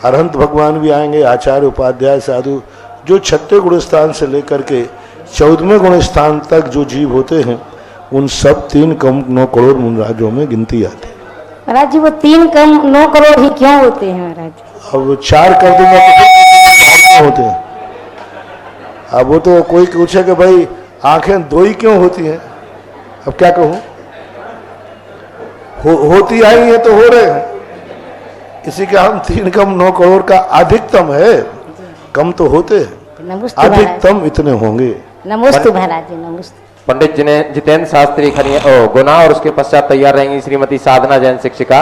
अरहंत भगवान भी आएंगे, आचार्य उपाध्याय साधु, जो 6ठे गुण स्थान से लेकर के 14वें गुण स्थान तक जो जीव होते हैं उन सब 3 कम 9 करोड़ मुनिराजों में गिनती आती है। महाराज जी, वो 3 कम 9 करोड़ ही क्यों होते हैं महाराज? अब 4 कर दूंगा तो क्यों होते हैं? अब वो तो कोई पूछे कि भाई आंखें 2 ही क्यों होती हैं, अब क्या कहूं? होती आई है तो हो रहे हैं। इसी का हम 3 कम 9 करोड़ का अधिकतम है, कम तो होते हैं, अधिकतम इतने होंगे। नमोस्तु महाराज जी, नमोस्तु। पंडित जितेंद्र शास्त्री गुना और उसके पश्चात तैयार रहेंगी श्रीमती साधना जैन शिक्षिका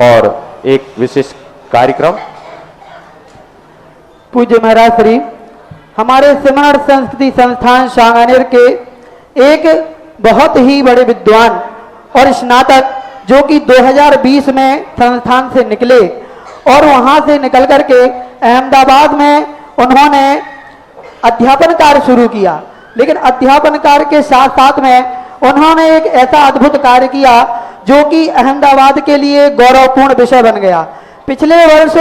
और एक विशेष कार्यक्रम। पूज्य महाराज श्री हमारे सिमरण संस्कृति संस्थान सांगानेर के एक बहुत ही बड़े विद्वान और स्नातक जो कि 2020 में संस्थान से निकले और वहां से निकल करके अहमदाबाद में उन्होंने अध्यापन कार्य शुरू किया। लेकिन अध्यापन कार्य के साथ साथ में उन्होंने एक ऐसा अद्भुत कार्य किया जो कि अहमदाबाद के लिए गौरवपूर्ण विषय बन गया। पिछले वर्ष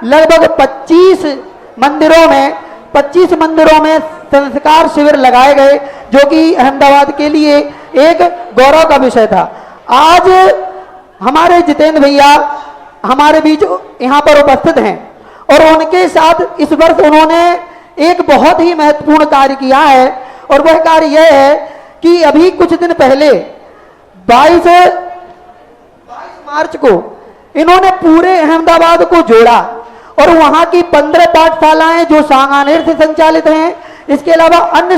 लगभग 25 मंदिरों में संस्कार शिविर लगाए गए, जो कि अहमदाबाद के लिए एक गौरव का विषय था। आज हमारे जितेंद्र भैया हमारे बीच यहाँ पर उपस्थित हैं और उनके साथ इस वर्ष उन्होंने एक बहुत ही महत्वपूर्ण कार्य किया है, और वह कार्य यह है कि अभी कुछ दिन पहले 22 मार्च को इन्होंने पूरे अहमदाबाद को जोड़ा और वहां की 15 पाठशालाएं जो सांगानेर से संचालित हैं, इसके अलावा अन्य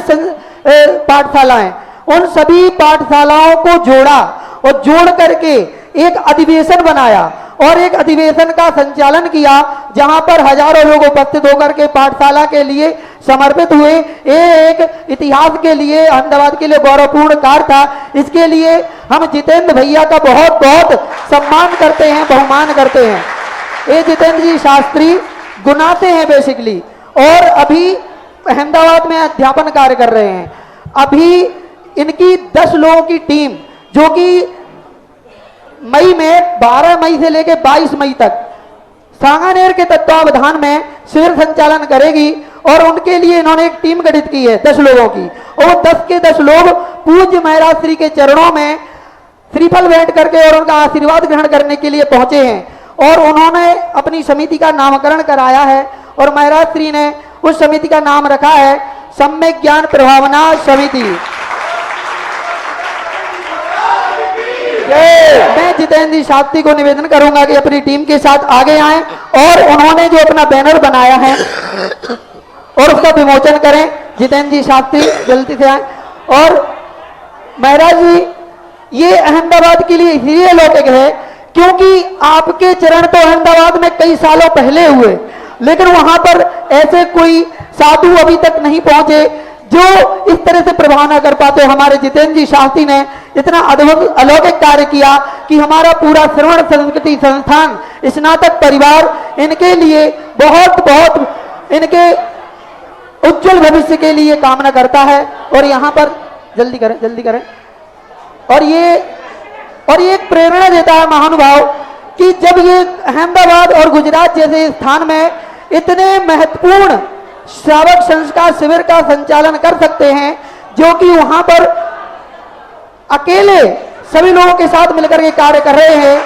पाठशालाएं, उन सभी पाठशालाओं को जोड़ा और जोड़ करके एक अधिवेशन बनाया और एक अधिवेशन का संचालन किया, जहां पर हजारों लोग उपस्थित होकर के पाठशाला के लिए समर्पित हुए। ये एक इतिहास के लिए, अहमदाबाद के लिए गौरवपूर्ण कार्य था। इसके लिए हम जितेंद्र भैया का बहुत बहुत सम्मान करते हैं, बहुमान करते हैं। ये जितेंद्र जी शास्त्री गुनाते हैं बेसिकली, और अभी अहमदाबाद में अध्यापन कार्य कर रहे हैं। अभी इनकी 10 लोगों की टीम, जो कि मई में 12 मई से लेकर 22 मई तक सांगानेर के तत्वावधान में शिविर संचालन करेगी, और उनके लिए इन्होंने एक टीम गठित की है 10 लोगों की, और 10 के 10 लोग पूज्य महाराज श्री के चरणों में श्रीफल भेंट करके और उनका आशीर्वाद ग्रहण करने के लिए पहुंचे हैं। और उन्होंने अपनी समिति का नामकरण कराया है, और महाराज श्री ने उस समिति का नाम रखा है सम्यक ज्ञान प्रभावना समिति। मैं जितेंद्र जी शास्त्री को निवेदन करूंगा कि अपनी टीम के साथ आगे आएं और उन्होंने जो अपना बैनर बनाया है और उसका विमोचन करें। जितेंद्र जी शास्त्री जल्दी से आए। और महाराज जी, ये अहमदाबाद के लिए इसलिए लौकिक है क्योंकि आपके चरण तो अहमदाबाद में कई सालों पहले हुए, लेकिन वहां पर ऐसे कोई साधु अभी तक नहीं पहुंचे जो इस तरह से प्रभाव न कर पाते। हमारे जितेंद्र जी शास्त्री ने इतना अद्भुत अलौकिक कार्य किया कि हमारा पूरा श्रवण संस्कृति संस्थान स्नातक परिवार इनके लिए बहुत बहुत इनके उज्जवल भविष्य के लिए कामना करता है। और यहाँ पर जल्दी करें और ये एक प्रेरणा देता है महानुभाव कि जब ये अहमदाबाद और गुजरात जैसे स्थान में इतने महत्वपूर्ण श्रावक संस्कार शिविर का संचालन कर सकते हैं, जो कि वहां पर अकेले सभी लोगों के साथ मिलकर के कार्य कर रहे हैं,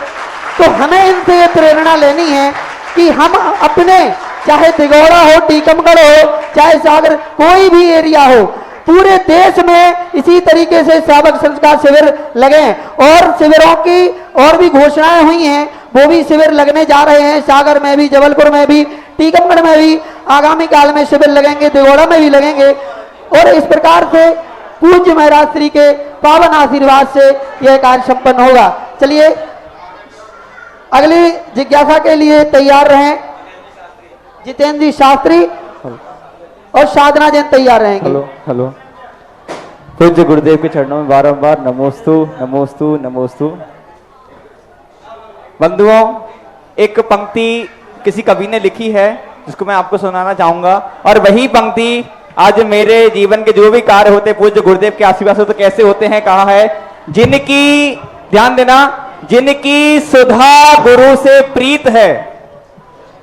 तो हमें इनसे ये प्रेरणा लेनी है कि हम अपने, चाहे दिगोड़ा हो, टीकमगढ़ हो, चाहे सागर, कोई भी एरिया हो, पूरे देश में इसी तरीके से श्रावक संस्कार शिविर लगे। और शिविरों की और भी घोषणाएं हुई हैं, वो भी शिविर लगने जा रहे हैं। सागर में भी, जबलपुर में भी, टीकमगढ़ में भी आगामी काल में शिविर लगेंगे, दिगोड़ा में भी लगेंगे। और इस प्रकार से पूज्य महाराज श्री के पावन आशीर्वाद से यह कार्य संपन्न होगा। चलिए अगली जिज्ञासा के लिए तैयार रहें। जितेंद्र जी शास्त्री और साधना जैन तैयार रहेंगे। हेलो पूज्य गुरुदेव के चरणों में बारंबार नमोस्तु नमोस्तु नमोस्तु। बंधुओं, एक पंक्ति किसी कवि ने लिखी है जिसको मैं आपको सुनाना चाहूंगा, और वही पंक्ति आज मेरे जीवन के जो भी कार्य होते पूज्य गुरुदेव के आशीर्वाद से तो कैसे होते हैं। कहा है, जिनकी, ध्यान देना, जिनकी सुधा गुरु से प्रीत है,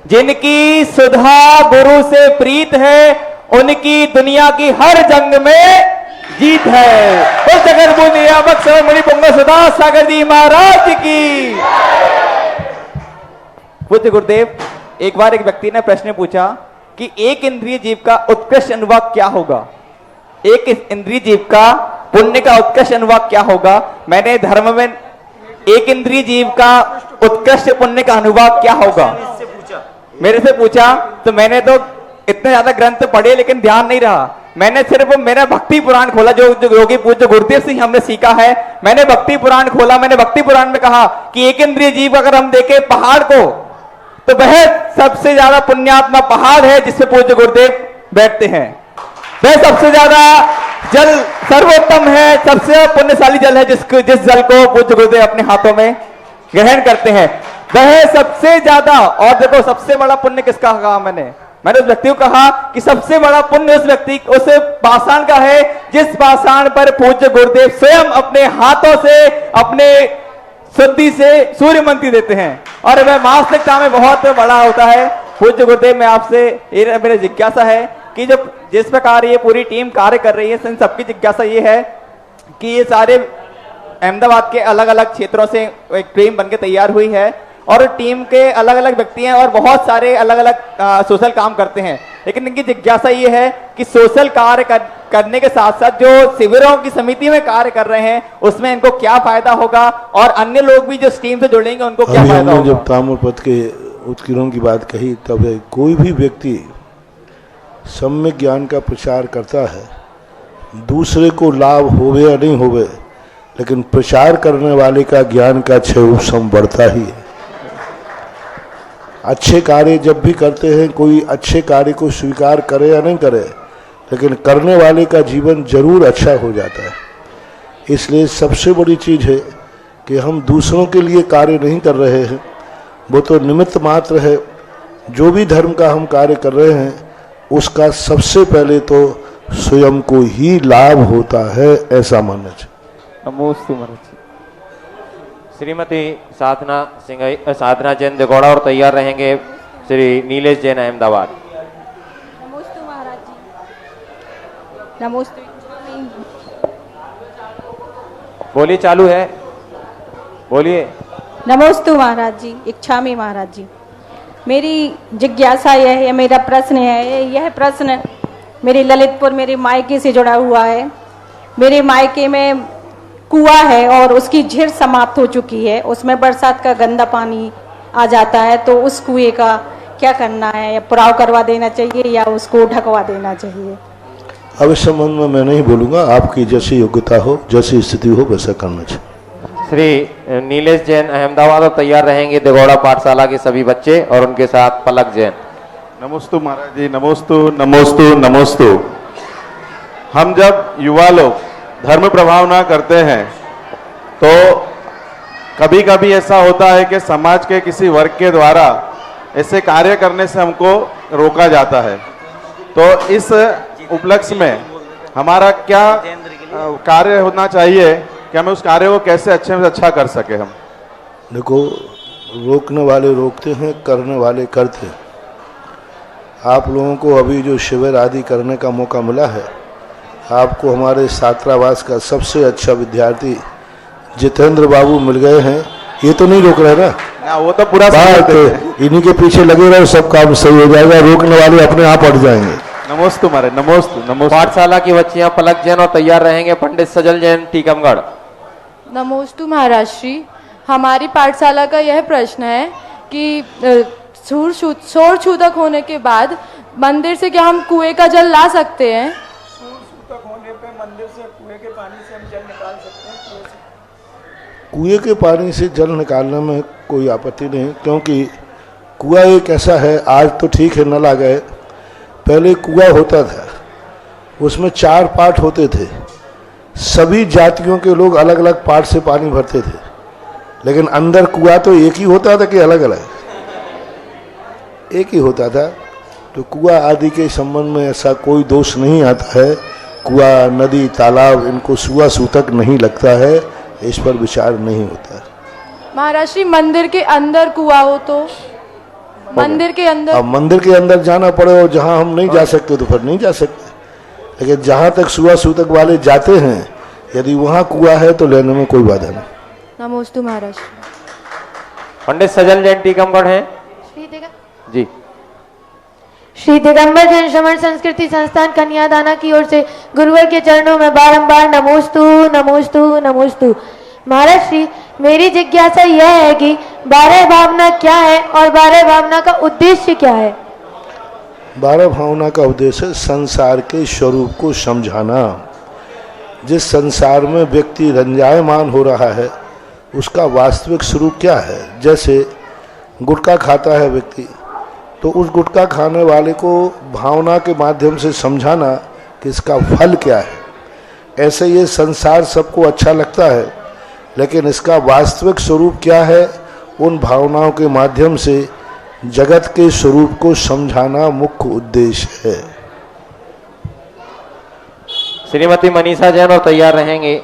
जिनकी सुधा गुरु से प्रीत है, उनकी दुनिया की हर जंग में जीत है। उस जगत नियामक मुनि पुंग सुधा सागर जी महाराज की। पूज्य गुरुदेव, एक बार एक व्यक्ति ने प्रश्न पूछा कि एक इंद्रिय जीव का उत्कृष्ट अनुवाद क्या होगा, एक इंद्रिय जीव का पुण्य का उत्कृष्ट अनुवाद क्या होगा। मैंने धर्म में एक इंद्रिय जीव का उत्कृष्ट पुण्य का अनुवाद क्या होगा मेरे से पूछा, तो मैंने तो इतने ज्यादा ग्रंथ पढ़े लेकिन ध्यान नहीं रहा। मैंने सिर्फ मेरा भक्ति पुराण खोला, जो योगी पूज्य गुरुदेव से हमने सीखा है। मैंने भक्ति पुराण खोला, मैंने भक्ति पुराण में कहा कि एक इंद्रिय जीव अगर हम देखें पहाड़ को, तो वह सबसे ज्यादा पुण्यात्मा पहाड़ है जिससे पूज्य गुरुदेव बैठते हैं। वह सबसे ज्यादा जल सर्वोत्तम है, सबसे पुण्यशाली जल है जिस जल को पूज्य गुरुदेव अपने हाथों में ग्रहण करते हैं। वह सबसे ज्यादा, और देखो सबसे बड़ा पुण्य किसका कहा मैंने उस व्यक्ति को कहा कि सबसे बड़ा पुण्य उस व्यक्ति, उस पाषाण का है जिस पाषाण पर पूज्य गुरुदेव स्वयं अपने हाथों से, अपने शुद्धि से सूर्य मंत्री देते हैं, और वह मास्तिकता में बहुत बड़ा होता है। पूज्य गुरुदेव, मैं आपसे ये मेरी जिज्ञासा है कि जब जिस प्रकार ये पूरी टीम कार्य कर रही है, इन सबकी जिज्ञासा ये है कि ये सारे अहमदाबाद के अलग अलग क्षेत्रों से एक टीम बनकर तैयार हुई है और टीम के अलग अलग व्यक्ति हैं और बहुत सारे अलग अलग सोशल काम करते हैं, लेकिन इनकी जिज्ञासा ये है कि सोशल कार्य करने के साथ साथ जो शिविरों की समिति में कार्य कर रहे हैं उसमें इनको क्या फायदा होगा और अन्य लोग भी जो टीम से जुड़ेंगे उनको क्या फायदा होगा? जब ताम्रपत्र के उत्कीर्णों की बात कही तब कोई भी व्यक्ति सम्यक ज्ञान का प्रचार करता है, दूसरे को लाभ होवे या नहीं होवे, लेकिन प्रचार करने वाले का ज्ञान का क्षय उपशम बढ़ता ही है। अच्छे कार्य जब भी करते हैं, कोई अच्छे कार्य को स्वीकार करे या नहीं करे, लेकिन करने वाले का जीवन जरूर अच्छा हो जाता है। इसलिए सबसे बड़ी चीज़ है कि हम दूसरों के लिए कार्य नहीं कर रहे हैं, वो तो निमित्त मात्र है। जो भी धर्म का हम कार्य कर रहे हैं उसका सबसे पहले तो स्वयं को ही लाभ होता है, ऐसा मानना चाहिए। नमोस्तु महाराज। श्रीमती साधना जैन दिगोड़ा और तैयार रहेंगे श्री नीलेश जैन अहमदाबाद। नमोस्तु महाराज जी। नमोस्तु। बोलिए, चालू है, बोलिए। नमोस्तु महाराज जी। इच्छामी महाराज जी, मेरी जिज्ञासा यह है, मेरा प्रश्न है, यह प्रश्न मेरी ललितपुर मेरे मायके से जुड़ा हुआ है। मेरे मायके में कुआं है और उसकी झीर समाप्त हो चुकी है, उसमें बरसात का गंदा पानी आ जाता है, तो उस कुएं का क्या करना है? या पुराव करवा देना चाहिए या उसको ढकवा देना चाहिए? अब इस संबंध में मैं नहीं बोलूँगा, आपकी जैसी योग्यता हो, जैसी स्थिति हो वैसा करना चाहिए। श्री नीलेश जैन अहमदाबाद और तैयार रहेंगे दिगोड़ा पाठशाला के सभी बच्चे और उनके साथ पलक जैन। नमोस्तु महाराज जी। नमोस्तु नमोस्तु नमोस्तु। हम जब युवा लोग धर्म प्रभावना करते हैं तो कभी कभी ऐसा होता है कि समाज के किसी वर्ग के द्वारा ऐसे कार्य करने से हमको रोका जाता है, तो इस उपलक्ष्य में हमारा क्या कार्य होना चाहिए कि हमें उस कार्य को कैसे अच्छे से अच्छा कर सके? हम देखो, रोकने वाले रोकते हैं, करने वाले करते हैं। आप लोगों को अभी जो शिविर आदि करने का मौका मिला है, आपको हमारे छात्रावास का सबसे अच्छा विद्यार्थी जितेंद्र बाबू मिल गए हैं। ये तो नहीं रोक रहे ना, वो तो पूरा बात इन्हीं के पीछे लगे रहे, सब काम सही हो जाएगा, रोकने वाले अपने आप हट जाएंगे। नमोस्तु महाराज। नमोस्तु नमोस्तु। पाठशाला की बच्चियां पलक जैन और तैयार रहेंगे पंडित सजल जैन टीकमगढ़। नमोस्तु महाराज श्री। हमारी पाठशाला का यह प्रश्न है कि शोर छूतक होने के बाद मंदिर से क्या हम कुएं का जल ला सकते हैं? होने पे मंदिर से कुएं के पानी से हम जल निकाल सकते हैं। कुएं के पानी से जल निकालने में कोई आपत्ति नहीं, क्योंकि कुआं एक ऐसा है, आज तो ठीक है नल आ गए, पहले कुआं होता था, उसमें 4 पार्ट होते थे, सभी जातियों के लोग अलग अलग पार्ट से पानी भरते थे, लेकिन अंदर कुआं तो एक ही होता था कि अलग अलग? एक ही होता था। तो कुआं आदि के संबंध में ऐसा कोई दोष नहीं आता है। कुआं, नदी, तालाब, इनको सुआ सूतक नहीं लगता है, इस पर विचार नहीं होता है। महाराज श्री, मंदिर के अंदर कुआं हो तो मंदिर के अंदर, अब मंदिर के अंदर जाना पड़े और जहां हम नहीं जा सकते तो फिर नहीं जा सकते, लेकिन जहां तक सुआ सूतक वाले जाते हैं, यदि वहां कुआं है तो लेने में कोई बाधा नहीं। नमोस्तु महाराज। पंडित सजल जैन टीकमगढ़ हैं जी। श्री दिगंबर जैन श्रवण संस्कृति संस्थान कन्यादाना की ओर से गुरुवर के चरणों में बारंबार नमोस्तु नमोस्तु नमोस्तु। महाराज श्री, मेरी जिज्ञासा यह है कि 12 भावना क्या है और 12 भावना का उद्देश्य क्या है? 12 भावना का उद्देश्य संसार के स्वरूप को समझाना। जिस संसार में व्यक्ति रंजायमान हो रहा है उसका वास्तविक स्वरूप क्या है। जैसे गुटखा खाता है व्यक्ति, तो उस गुटखा खाने वाले को भावना के माध्यम से समझाना कि इसका फल क्या है। ऐसे ये संसार सबको अच्छा लगता है, लेकिन इसका वास्तविक स्वरूप क्या है, उन भावनाओं के माध्यम से जगत के स्वरूप को समझाना मुख्य उद्देश्य है। श्रीमती मनीषा जैन और तैयार रहेंगे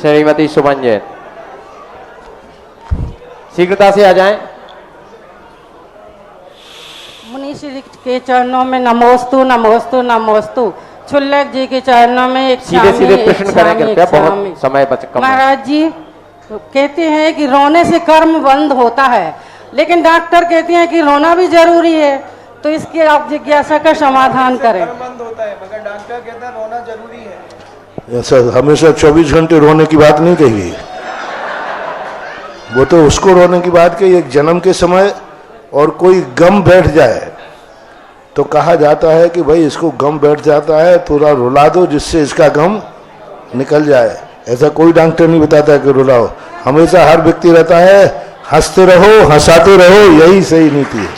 श्रीमती सुमन जैन। शीघ्रता से आ जाएं। मुनि श्री के चरणों में नमोस्तु नमोस्तु नमोस्तु। छुल्लक जी के चरणों में एक सीधे सीधे प्रश्न करें कृपया, बहुत समय बच कम है। महाराज जी कहते हैं कि रोने से कर्म बंद होता है, लेकिन डॉक्टर कहते हैं कि रोना भी जरूरी है, तो इसकी आप जिज्ञासा का समाधान करें। बंद होता है मगर डॉक्टर कहता है रोना जरूरी है। ऐसा हमेशा 24 घंटे रोने की बात नहीं कही, वो तो उसको रोने की बात कही एक जन्म के समय और कोई गम बैठ जाए तो कहा जाता है कि भाई इसको गम बैठ जाता है, थोड़ा रुला दो जिससे इसका गम निकल जाए। ऐसा कोई डॉक्टर नहीं बताता कि रुलाओ, हमेशा हर व्यक्ति रहता है हंसते रहो हंसाते रहो, यही सही नीति है।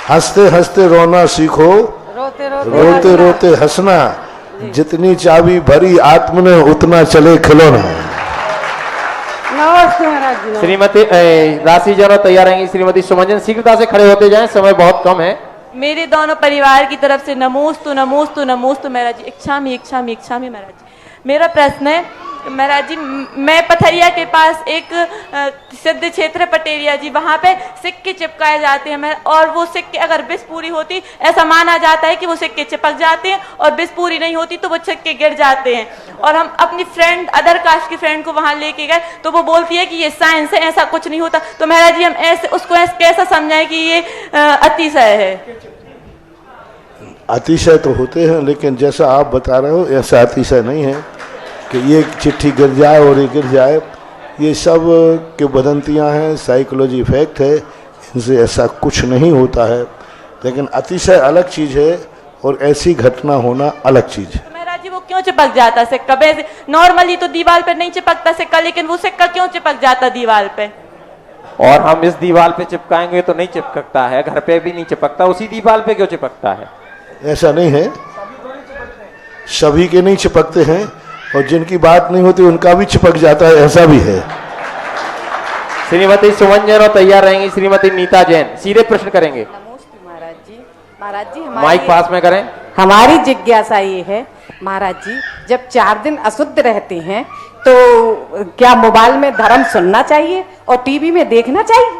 हंसते हंसते रोना सीखो, रोते रोते हंसना, जितनी चाबी भरी आत्म ने उतना चले खिलौना। नमस्ते महाराज जी। श्रीमती राशि जनो तैयार रहेंगी। श्रीमती सुमंजन शीघ्रता से खड़े होते जाएं, समय बहुत कम है। मेरे दोनों परिवार की तरफ से नमोस्तु नमोस्तु नमोस्तु महाराज जी। इच्छामि इच्छामि इच्छामि महाराज जी। मेरा प्रश्न है महाराज जी, मैं पथरिया के पास एक सिद्ध क्षेत्र पटेरिया जी, वहाँ पे सिक्के चिपकाए जाते हैं और वो सिक्के अगर बिस पूरी होती, ऐसा माना जाता है कि वो सिक्के चिपक जाते हैं और बिस पूरी नहीं होती तो वो सिक्के गिर जाते हैं। और हम अपनी फ्रेंड अदर कास्ट की फ्रेंड को वहाँ लेके गए तो वो बोलती है कि ये साइंस है, ऐसा कुछ नहीं होता। तो महाराज जी हम ऐसे उसको कैसा समझाएं कि ये अतिशय है? अतिशय तो होते हैं, लेकिन जैसा आप बता रहे हो ऐसा अतिशय नहीं है कि ये चिट्ठी गिर जाए और ये गिर जाए। ये सब के वदंतियाँ हैं, साइकोलॉजी इफेक्ट है, इनसे ऐसा कुछ नहीं होता है। लेकिन अतिशय अलग चीज़ है और ऐसी घटना होना अलग चीज़ है। महाराज जी वो क्यों चिपक जाता सिक्का? वैसे नॉर्मली तो दीवार पे नहीं चिपकता सिक्का, लेकिन वो सिक्का क्यों चिपक जाता दीवार पे? और हम इस दीवार पे चिपकाएंगे तो नहीं चिपकता है, घर पे भी नहीं चिपकता, उसी दीवार पे क्यों चिपकता है? ऐसा नहीं है, सभी के नहीं चिपकते हैं और जिनकी बात नहीं होती उनका भी चिपक जाता है, ऐसा भी है। श्रीमती सुमन तैयार रहेंगी। श्रीमती नीता जैन सीधे प्रश्न करेंगे। नमस्ते महाराज जी। महाराज जी माइक पास में करें। हमारी जिज्ञासा ये है महाराज जी, जब 4 दिन अशुद्ध रहते हैं तो क्या मोबाइल में धर्म सुनना चाहिए और टीवी में देखना चाहिए?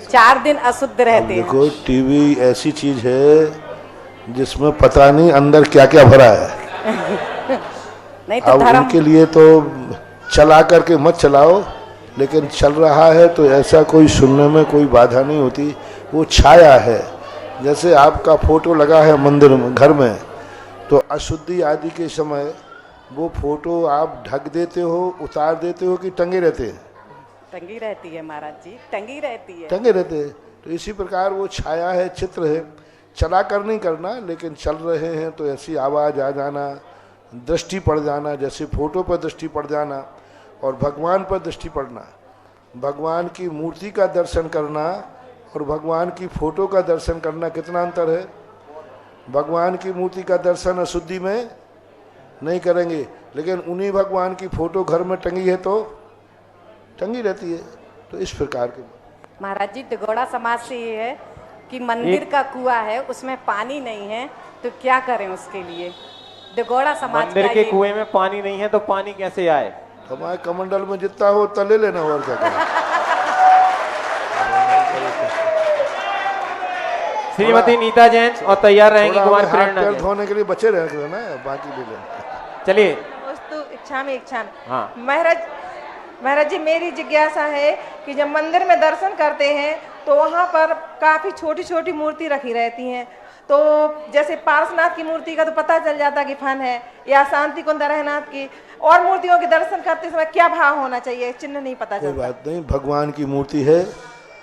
4 दिन अशुद्ध रहते हैं। देखो टीवी ऐसी चीज है जिसमें पता नहीं अंदर क्या क्या भरा है। नहीं तो अब उनके लिए तो चला करके मत चलाओ, लेकिन चल रहा है तो ऐसा कोई सुनने में कोई बाधा नहीं होती। वो छाया है, जैसे आपका फोटो लगा है मंदिर में घर में, तो अशुद्धि आदि के समय वो फोटो आप ढक देते हो, उतार देते हो कि टंगे रहते हैं? टंगी रहती है महाराज जी, टंगी रहती है। टंगे रहते हैं। तो इसी प्रकार वो छाया है, चित्र है, चला कर नहीं करना, लेकिन चल रहे हैं तो ऐसी आवाज़ आ जाना, दृष्टि पड़ जाना, जैसे फोटो पर दृष्टि पड़ जाना और भगवान पर दृष्टि पड़ना, भगवान की मूर्ति का दर्शन करना और भगवान की फोटो का दर्शन करना कितना अंतर है। भगवान की मूर्ति का दर्शन अशुद्धि में नहीं करेंगे, लेकिन उन्हीं भगवान की फोटो घर में टंगी है तो टंगी रहती है। तो इस प्रकार के महाराज जी दिगोड़ा समाज से ये है कि मंदिर का कुआं है उसमें पानी नहीं है, तो क्या करें उसके लिए? दिगोड़ा समाज मंदिर के कुएं में पानी नहीं है तो पानी कैसे आए? हमारे कमंडल में जितना हो उतना ले लेना और क्या करें। श्रीमती नीता जैन और तैयार रहेंगी कुमार प्रेरणा जैन। धोने के लिए बचे रहे ना, बाकी ले लेना। चलिए। इच्छा में हाँ। महाराज जी मेरी जिज्ञासा है कि जब मंदिर में दर्शन करते हैं तो वहाँ पर काफी छोटी छोटी मूर्ति रखी रहती हैं, तो जैसे पार्श्वनाथ की मूर्ति का तो पता चल जाता कि फन है, या शांति कुंद रहनाथ की और मूर्तियों के दर्शन करते समय क्या भाव होना चाहिए? चिन्ह नहीं पता चलता। कोई बात नहीं, भगवान की मूर्ति है,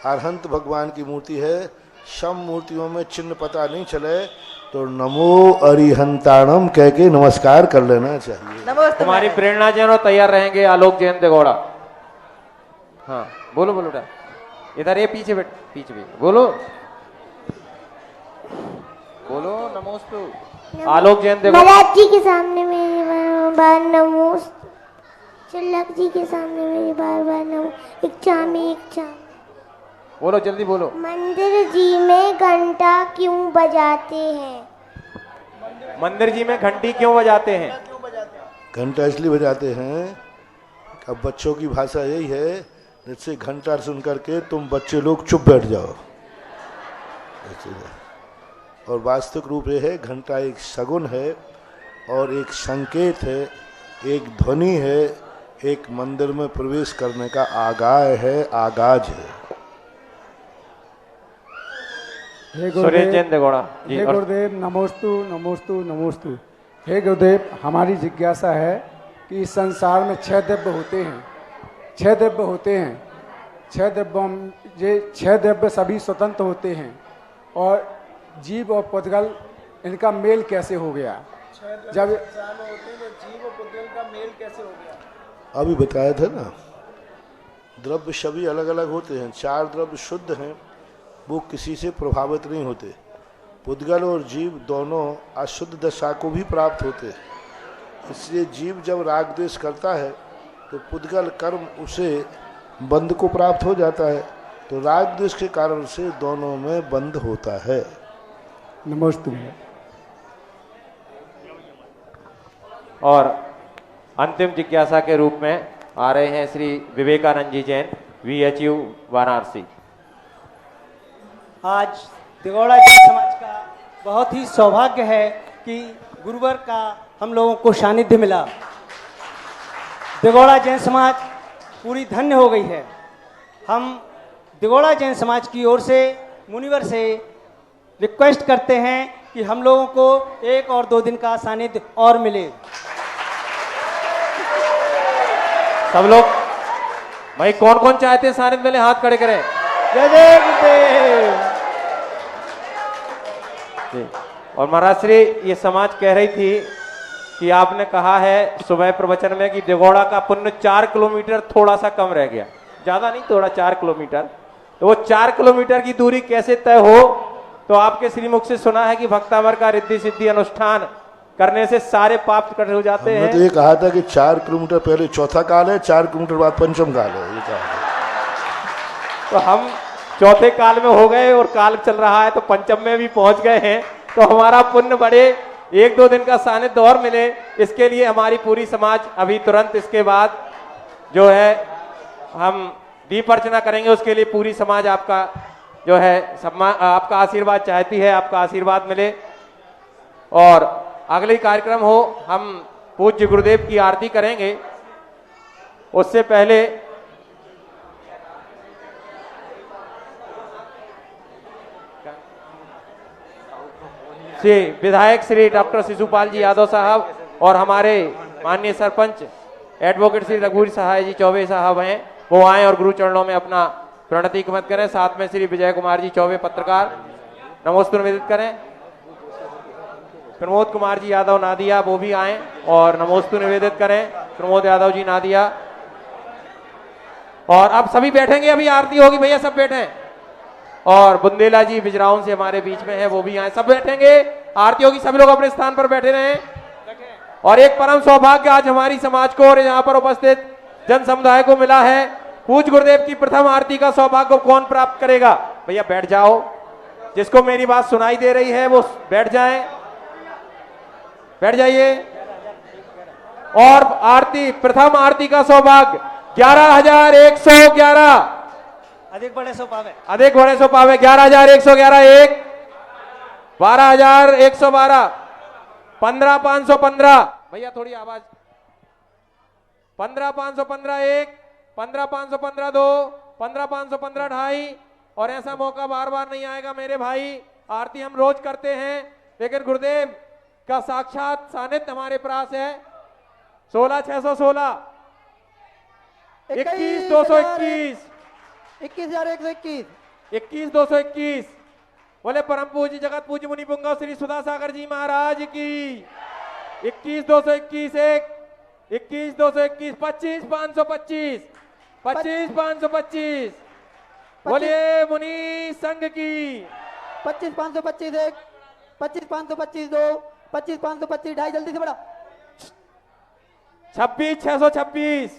अरहंत भगवान की मूर्ति है, सम मूर्तियों में चिन्ह पता नहीं चले तो नमो अरिहंताणम कह के नमस्कार कर लेना चाहिए। तुम्हारी प्रेरणा जैन और तैयार रहेंगे आलोक जैन दिगोड़ा। हाँ बोलो बोलो बेटा, इधर ये पीछे बैठ, पीछे बोलो बोलो नमोस्तु। आलोक जैन दिगोड़ा। महाराज जी के सामने मेरी बार नमोस्तु, चल्लक जी के सामने मेरी बार बार नमो इच्छामि इच्छामि। बोलो जल्दी बोलो। मंदिर जी में घंटा क्यों बजाते हैं? मंदिर जी में घंटी क्यों बजाते हैं? घंटा इसलिए बजाते हैं, अब बच्चों की भाषा यही है जैसे घंटा सुन करके तुम बच्चे लोग चुप बैठ जाओ। और वास्तविक रूप ये है, घंटा एक शगुन है और एक संकेत है, एक ध्वनि है, एक मंदिर में प्रवेश करने का आगाज है। हे सुरेश जैन देगौड़ा जी। हे गुरुदेव, नमोस्तु नमोस्तु नमोस्तु। हे गुरुदेव, हमारी जिज्ञासा है कि इस संसार में 6 दिव्य होते हैं, 6 दिव्य होते हैं, 6 दिव्य सभी स्वतंत्र होते हैं, और जीव और पुद्गल इनका मेल कैसे हो गया? जब जीव और पुद्गल का मेल कैसे हो गया? अभी बताया था ना, द्रव्य सभी अलग अलग होते हैं। 4 द्रव्य शुद्ध हैं, वो किसी से प्रभावित नहीं होते। पुद्गल और जीव दोनों अशुद्ध दशा को भी प्राप्त होते हैं। इसलिए जीव जब राग द्वेष करता है तो पुद्गल कर्म उसे बंध को प्राप्त हो जाता है, तो राग द्वेष के कारण से दोनों में बंध होता है। नमस्ते। और अंतिम जिज्ञासा के रूप में आ रहे हैं श्री विवेकानंद जी जैन, VHU वाराणसी। आज दिगौड़ा जैन समाज का बहुत ही सौभाग्य है कि गुरुवर का हम लोगों को सानिध्य मिला। दिगौड़ा जैन समाज पूरी धन्य हो गई है। हम दिगौड़ा जैन समाज की ओर से मुनिवर से रिक्वेस्ट करते हैं कि हम लोगों को 1 और 2 दिन का सानिध्य और मिले। सब लोग भाई कौन कौन चाहते हैं सानिध्य मिले, हाथ खड़े करें। जय जय गुरुदेव। और महाराज श्री, ये समाज कह रही थी कि आपने कहा है सुबह प्रवचन में कि दिगौड़ा का पुण्य 4 किलोमीटर थोड़ा सा कम रह गया, ज्यादा नहीं, थोड़ा 4 किलोमीटर। तो वो 4 किलोमीटर की दूरी कैसे तय हो? तो आपके श्रीमुख से सुना है कि भक्तामर का रिद्धि सिद्धि अनुष्ठान करने से सारे पाप कट हो जाते हैं। तो ये कहा था कि 4 किलोमीटर पहले चौथा काल है, 4 किलोमीटर बाद पंचम काल है, ये कहा था। तो हम चौथे काल में हो गए और काल चल रहा है तो पंचम में भी पहुंच गए हैं, तो हमारा पुण्य बढ़े, 1-2 दिन का सानिध्य और मिले, इसके लिए हमारी पूरी समाज अभी तुरंत इसके बाद जो है हम दीप अर्चना करेंगे। उसके लिए पूरी समाज आपका जो है आपका आशीर्वाद चाहती है, आपका आशीर्वाद मिले। और अगले कार्यक्रम हो, हम पूज्य गुरुदेव की आरती करेंगे। उससे पहले श्री विधायक श्री डॉक्टर शिशुपाल जी यादव साहब और हमारे माननीय सरपंच एडवोकेट श्री रघुवीर सहाय जी चौबे साहब हैं, वो आए और गुरु चरणों में अपना प्रणति मत करें। साथ में श्री विजय कुमार जी चौबे पत्रकार नमोस्तु निवेदित करें। प्रमोद कुमार जी यादव नादिया वो भी आए और नमोस्तु निवेदित करें। प्रमोद यादव जी नादिया। और अब सभी बैठेंगे, अभी आरती होगी, भैया सब बैठे। और बुंदेला जी बिजराउन से हमारे बीच में है, वो भी आए, सब बैठेंगे, आरती होगी, सभी लोग अपने स्थान पर बैठे रहें। और एक परम सौभाग्य आज हमारी समाज को और यहाँ पर उपस्थित जन समुदाय को मिला है, पूज्य गुरुदेव की प्रथम आरती का सौभाग्य कौन प्राप्त करेगा? भैया बैठ जाओ, जिसको मेरी बात सुनाई दे रही है वो बैठ जाएं, बैठ जाइए। और आरती, प्रथम आरती का सौभाग्य 11,111, अधिक बड़े सो पावे, अधिक बड़े सो पावे, 11,111, 1, 12,112, 15,515, भैया थोड़ी आवाज, 15,515 1, 15,515 2, 15,515 2.5। और ऐसा मौका बार बार नहीं आएगा मेरे भाई। आरती हम रोज करते हैं, लेकिन गुरुदेव का साक्षात सानिध्य हमारे पास है। 16,616, 21,221, 21,121, 21,221। बोले परम पूज्य जगत पूज्य मुनि पुंगव श्री सुधा सागर जी महाराज की। 21,221 1, 21,221, 25,525, 25,525। बोलिए मुनि संघ की। 25,525 1, 25,525 2, 25,525 2.5, जल्दी से बढ़ा। 26,626,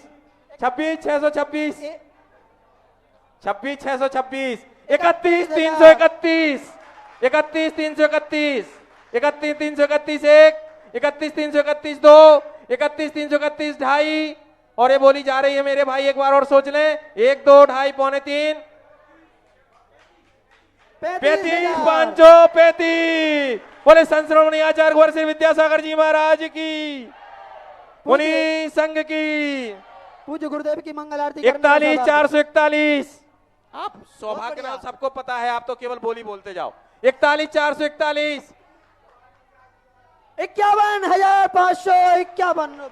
26,626, 26,626, 31,331, 31,331, 31,331 1, 31,331 2, 31,331 2.5, और ये बोली जा रही है मेरे भाई, एक बार और सोच लें। 1 2 2.5 पौने 3 35 5 35। बोले संत श्रोमणी आचार्य कुंवर श्री विद्यासागर जी महाराज की, मुनि संघ की, पूज्य गुरुदेव की मंगल आरती। 41 441। आप सौभाग्य नाम सबको पता है, आप तो केवल बोली बोलते जाओ। 41 441। 51,551।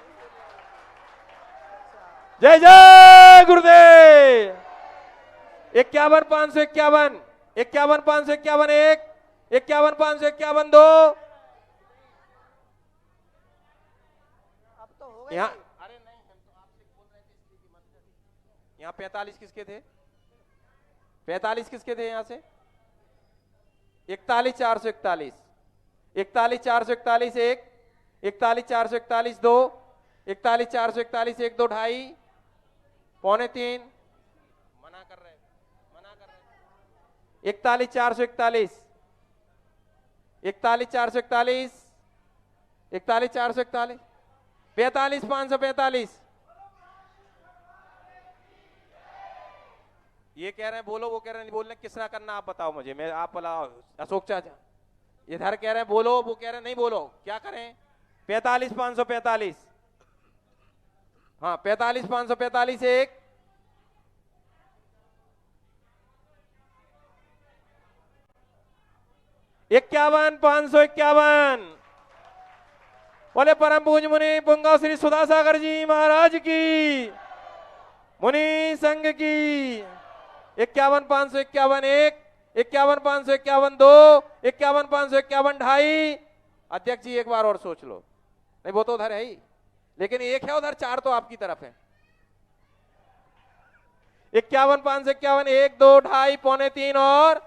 जय जय गुरुदेव। 51 551, 51 551 1, 51 551 2। यहाँ 45 किसके थे? 45 किसके थे यहां से? 41 441, 41 441 1, 41 441 2, 41 441 1 2 2.5 पौने 3। मना कर रहे 41 441, 41 441, 41 441, 45 545। ये कह रहे हैं बोलो, वो कह रहे हैं नहीं बोलने, किसना करना आप बताओ मुझे। मैं आप बोला अशोक चाचा, इधर कह रहे हैं बोलो, वो कह रहे हैं नहीं बोलो, क्या करें? 45 545। हाँ 45 545 1, 51 551। बोले परम पूज्य मुनि पुंगव श्री सुधासागर जी महाराज की, मुनि संघ की। 51 551 1, 51 551 2, 51 551 2.5। अध्यक्ष जी एक बार और सोच लो। नहीं वो तो उधर है ही, लेकिन एक है उधर, 4 तो आपकी तरफ है। 51 551 1 2 2.5 पौने 3 और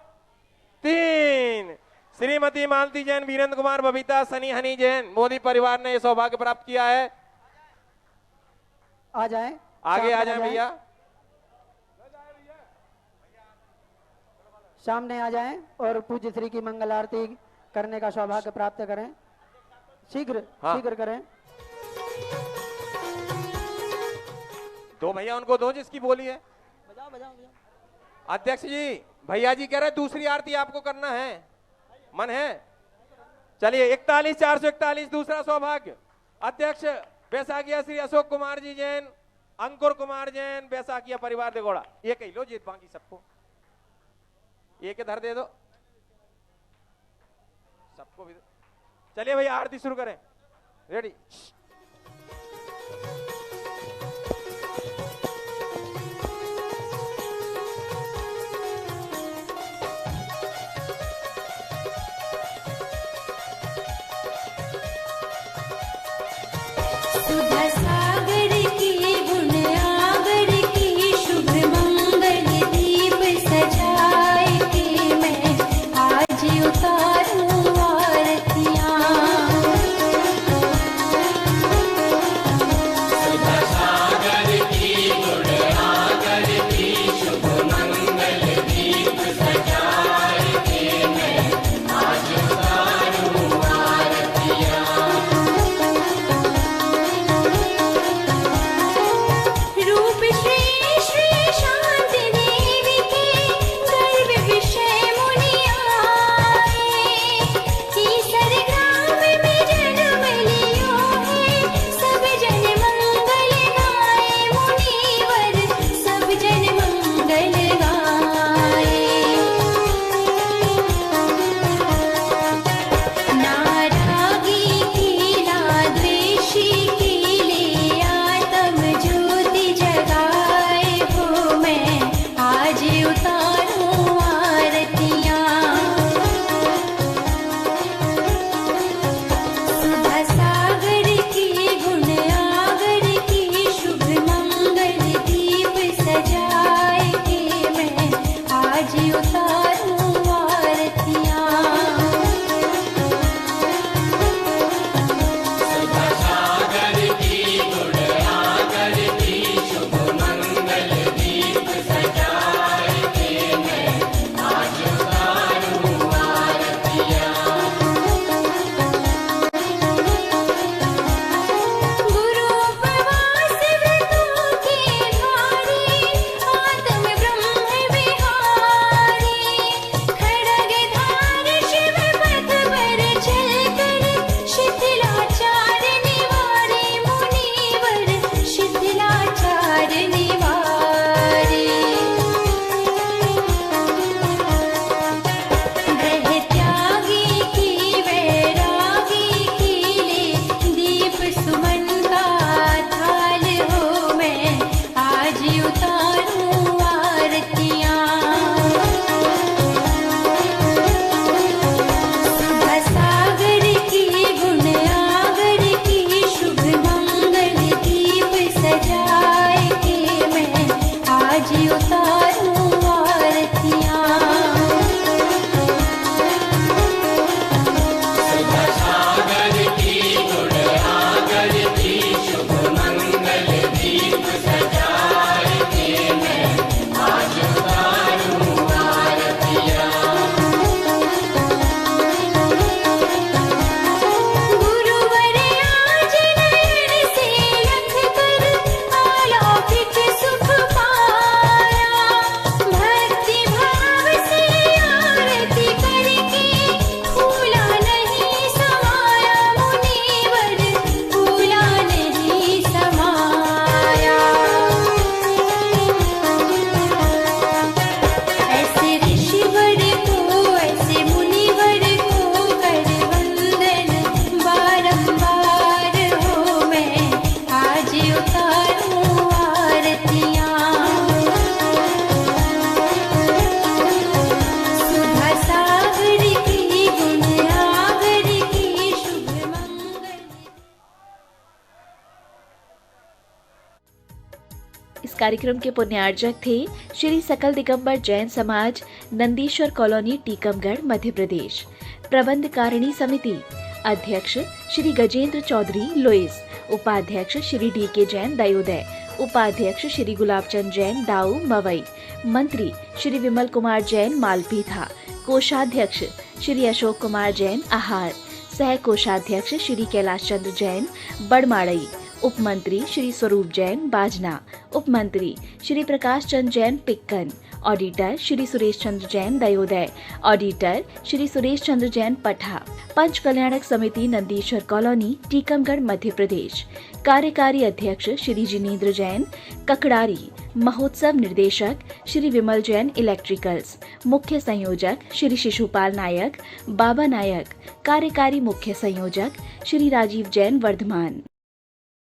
3। श्रीमती मालती जैन, वीरेंद्र कुमार, बबीता, सनी हनी जैन, मोदी परिवार ने यह सौभाग्य प्राप्त किया है। आ जाएं, आगे आ जाएं भैया, सामने आ जाएं और पूज्य श्री की मंगल आरती करने का सौभाग्य प्राप्त करें। शीघ्र शीघ्र करें। दो भैया उनको दो जिसकी बोली है। बजाओ बजाओ बजाओ। अध्यक्ष जी, भैया जी कह रहे हैं दूसरी आरती आपको करना है, मन है? चलिए 41 441 दूसरा सौभाग्य। अध्यक्ष बैसाखिया श्री अशोक कुमार जी जैन, अंकुर कुमार जैन, बैसाखिया परिवार दिगोड़ा। ये कही लो जीत, बाकी सबको एक इधर दे दो, सबको भी दो। चलिए भैया आरती शुरू करें। रेडी। सुधा सागर की गुण आगर की शुभ मंगल दीप सजाए के मैं आज उतारूं आरतियां। सुधा सागर की गुण आगर की शुभ मंगल दीप सजाए के मैं आज उतारूं आरतियां। उतारूं आरतियां। सुधा सागर की गुण आगर की शुभ मंगल दीप सजाए के मैं आज उतारूं आरतियां। गुरुवर आज नयन से लख कर अलौकिक सुख पाया। भक्ति भाव से आरती करके फूला नहीं समाया मुनिवर फूला नहीं समाया। ऐसे ऋषिवर को ऐसे मुनिवर को कर वंदन बारंबार हो मैं आज उतारूं आरतियां। सुधा सागर की गुण आगर की शुभ मंगल। इस कार्यक्रम के पुण्यार्जक थे श्री सकल दिगंबर जैन समाज, नंदीश्वर कॉलोनी, टीकमगढ़, मध्य प्रदेश। प्रबंधकारिणी समिति अध्यक्ष श्री गजेंद्र चौधरी, लुइस। उपाध्यक्ष श्री डी.के. जैन, दयोदय। उपाध्यक्ष श्री गुलाबचंद जैन, दाऊ, मवई। मंत्री श्री विमल कुमार जैन, मालपीथा। कोषाध्यक्ष श्री अशोक कुमार जैन, आहार। सह कोषाध्यक्ष श्री कैलाश चंद्र जैन, बड़माड़ई। उपमंत्री श्री स्वरूप जैन, बाजना। उपमंत्री श्री प्रकाश चंद्र जैन, पिक्कन। ऑडिटर श्री सुरेश चंद्र जैन, दयोदय। ऑडिटर श्री सुरेश चंद्र जैन, पठा। पंच कल्याणक समिति, नंदीश्वर कॉलोनी, टीकमगढ़, मध्य प्रदेश। कार्यकारी अध्यक्ष श्री जिनेंद्र जैन, ककड़ारी। महोत्सव निर्देशक श्री विमल जैन, इलेक्ट्रिकल्स। मुख्य संयोजक श्री शिशुपाल नायक, बाबा नायक। कार्यकारी मुख्य संयोजक श्री राजीव जैन, वर्धमान।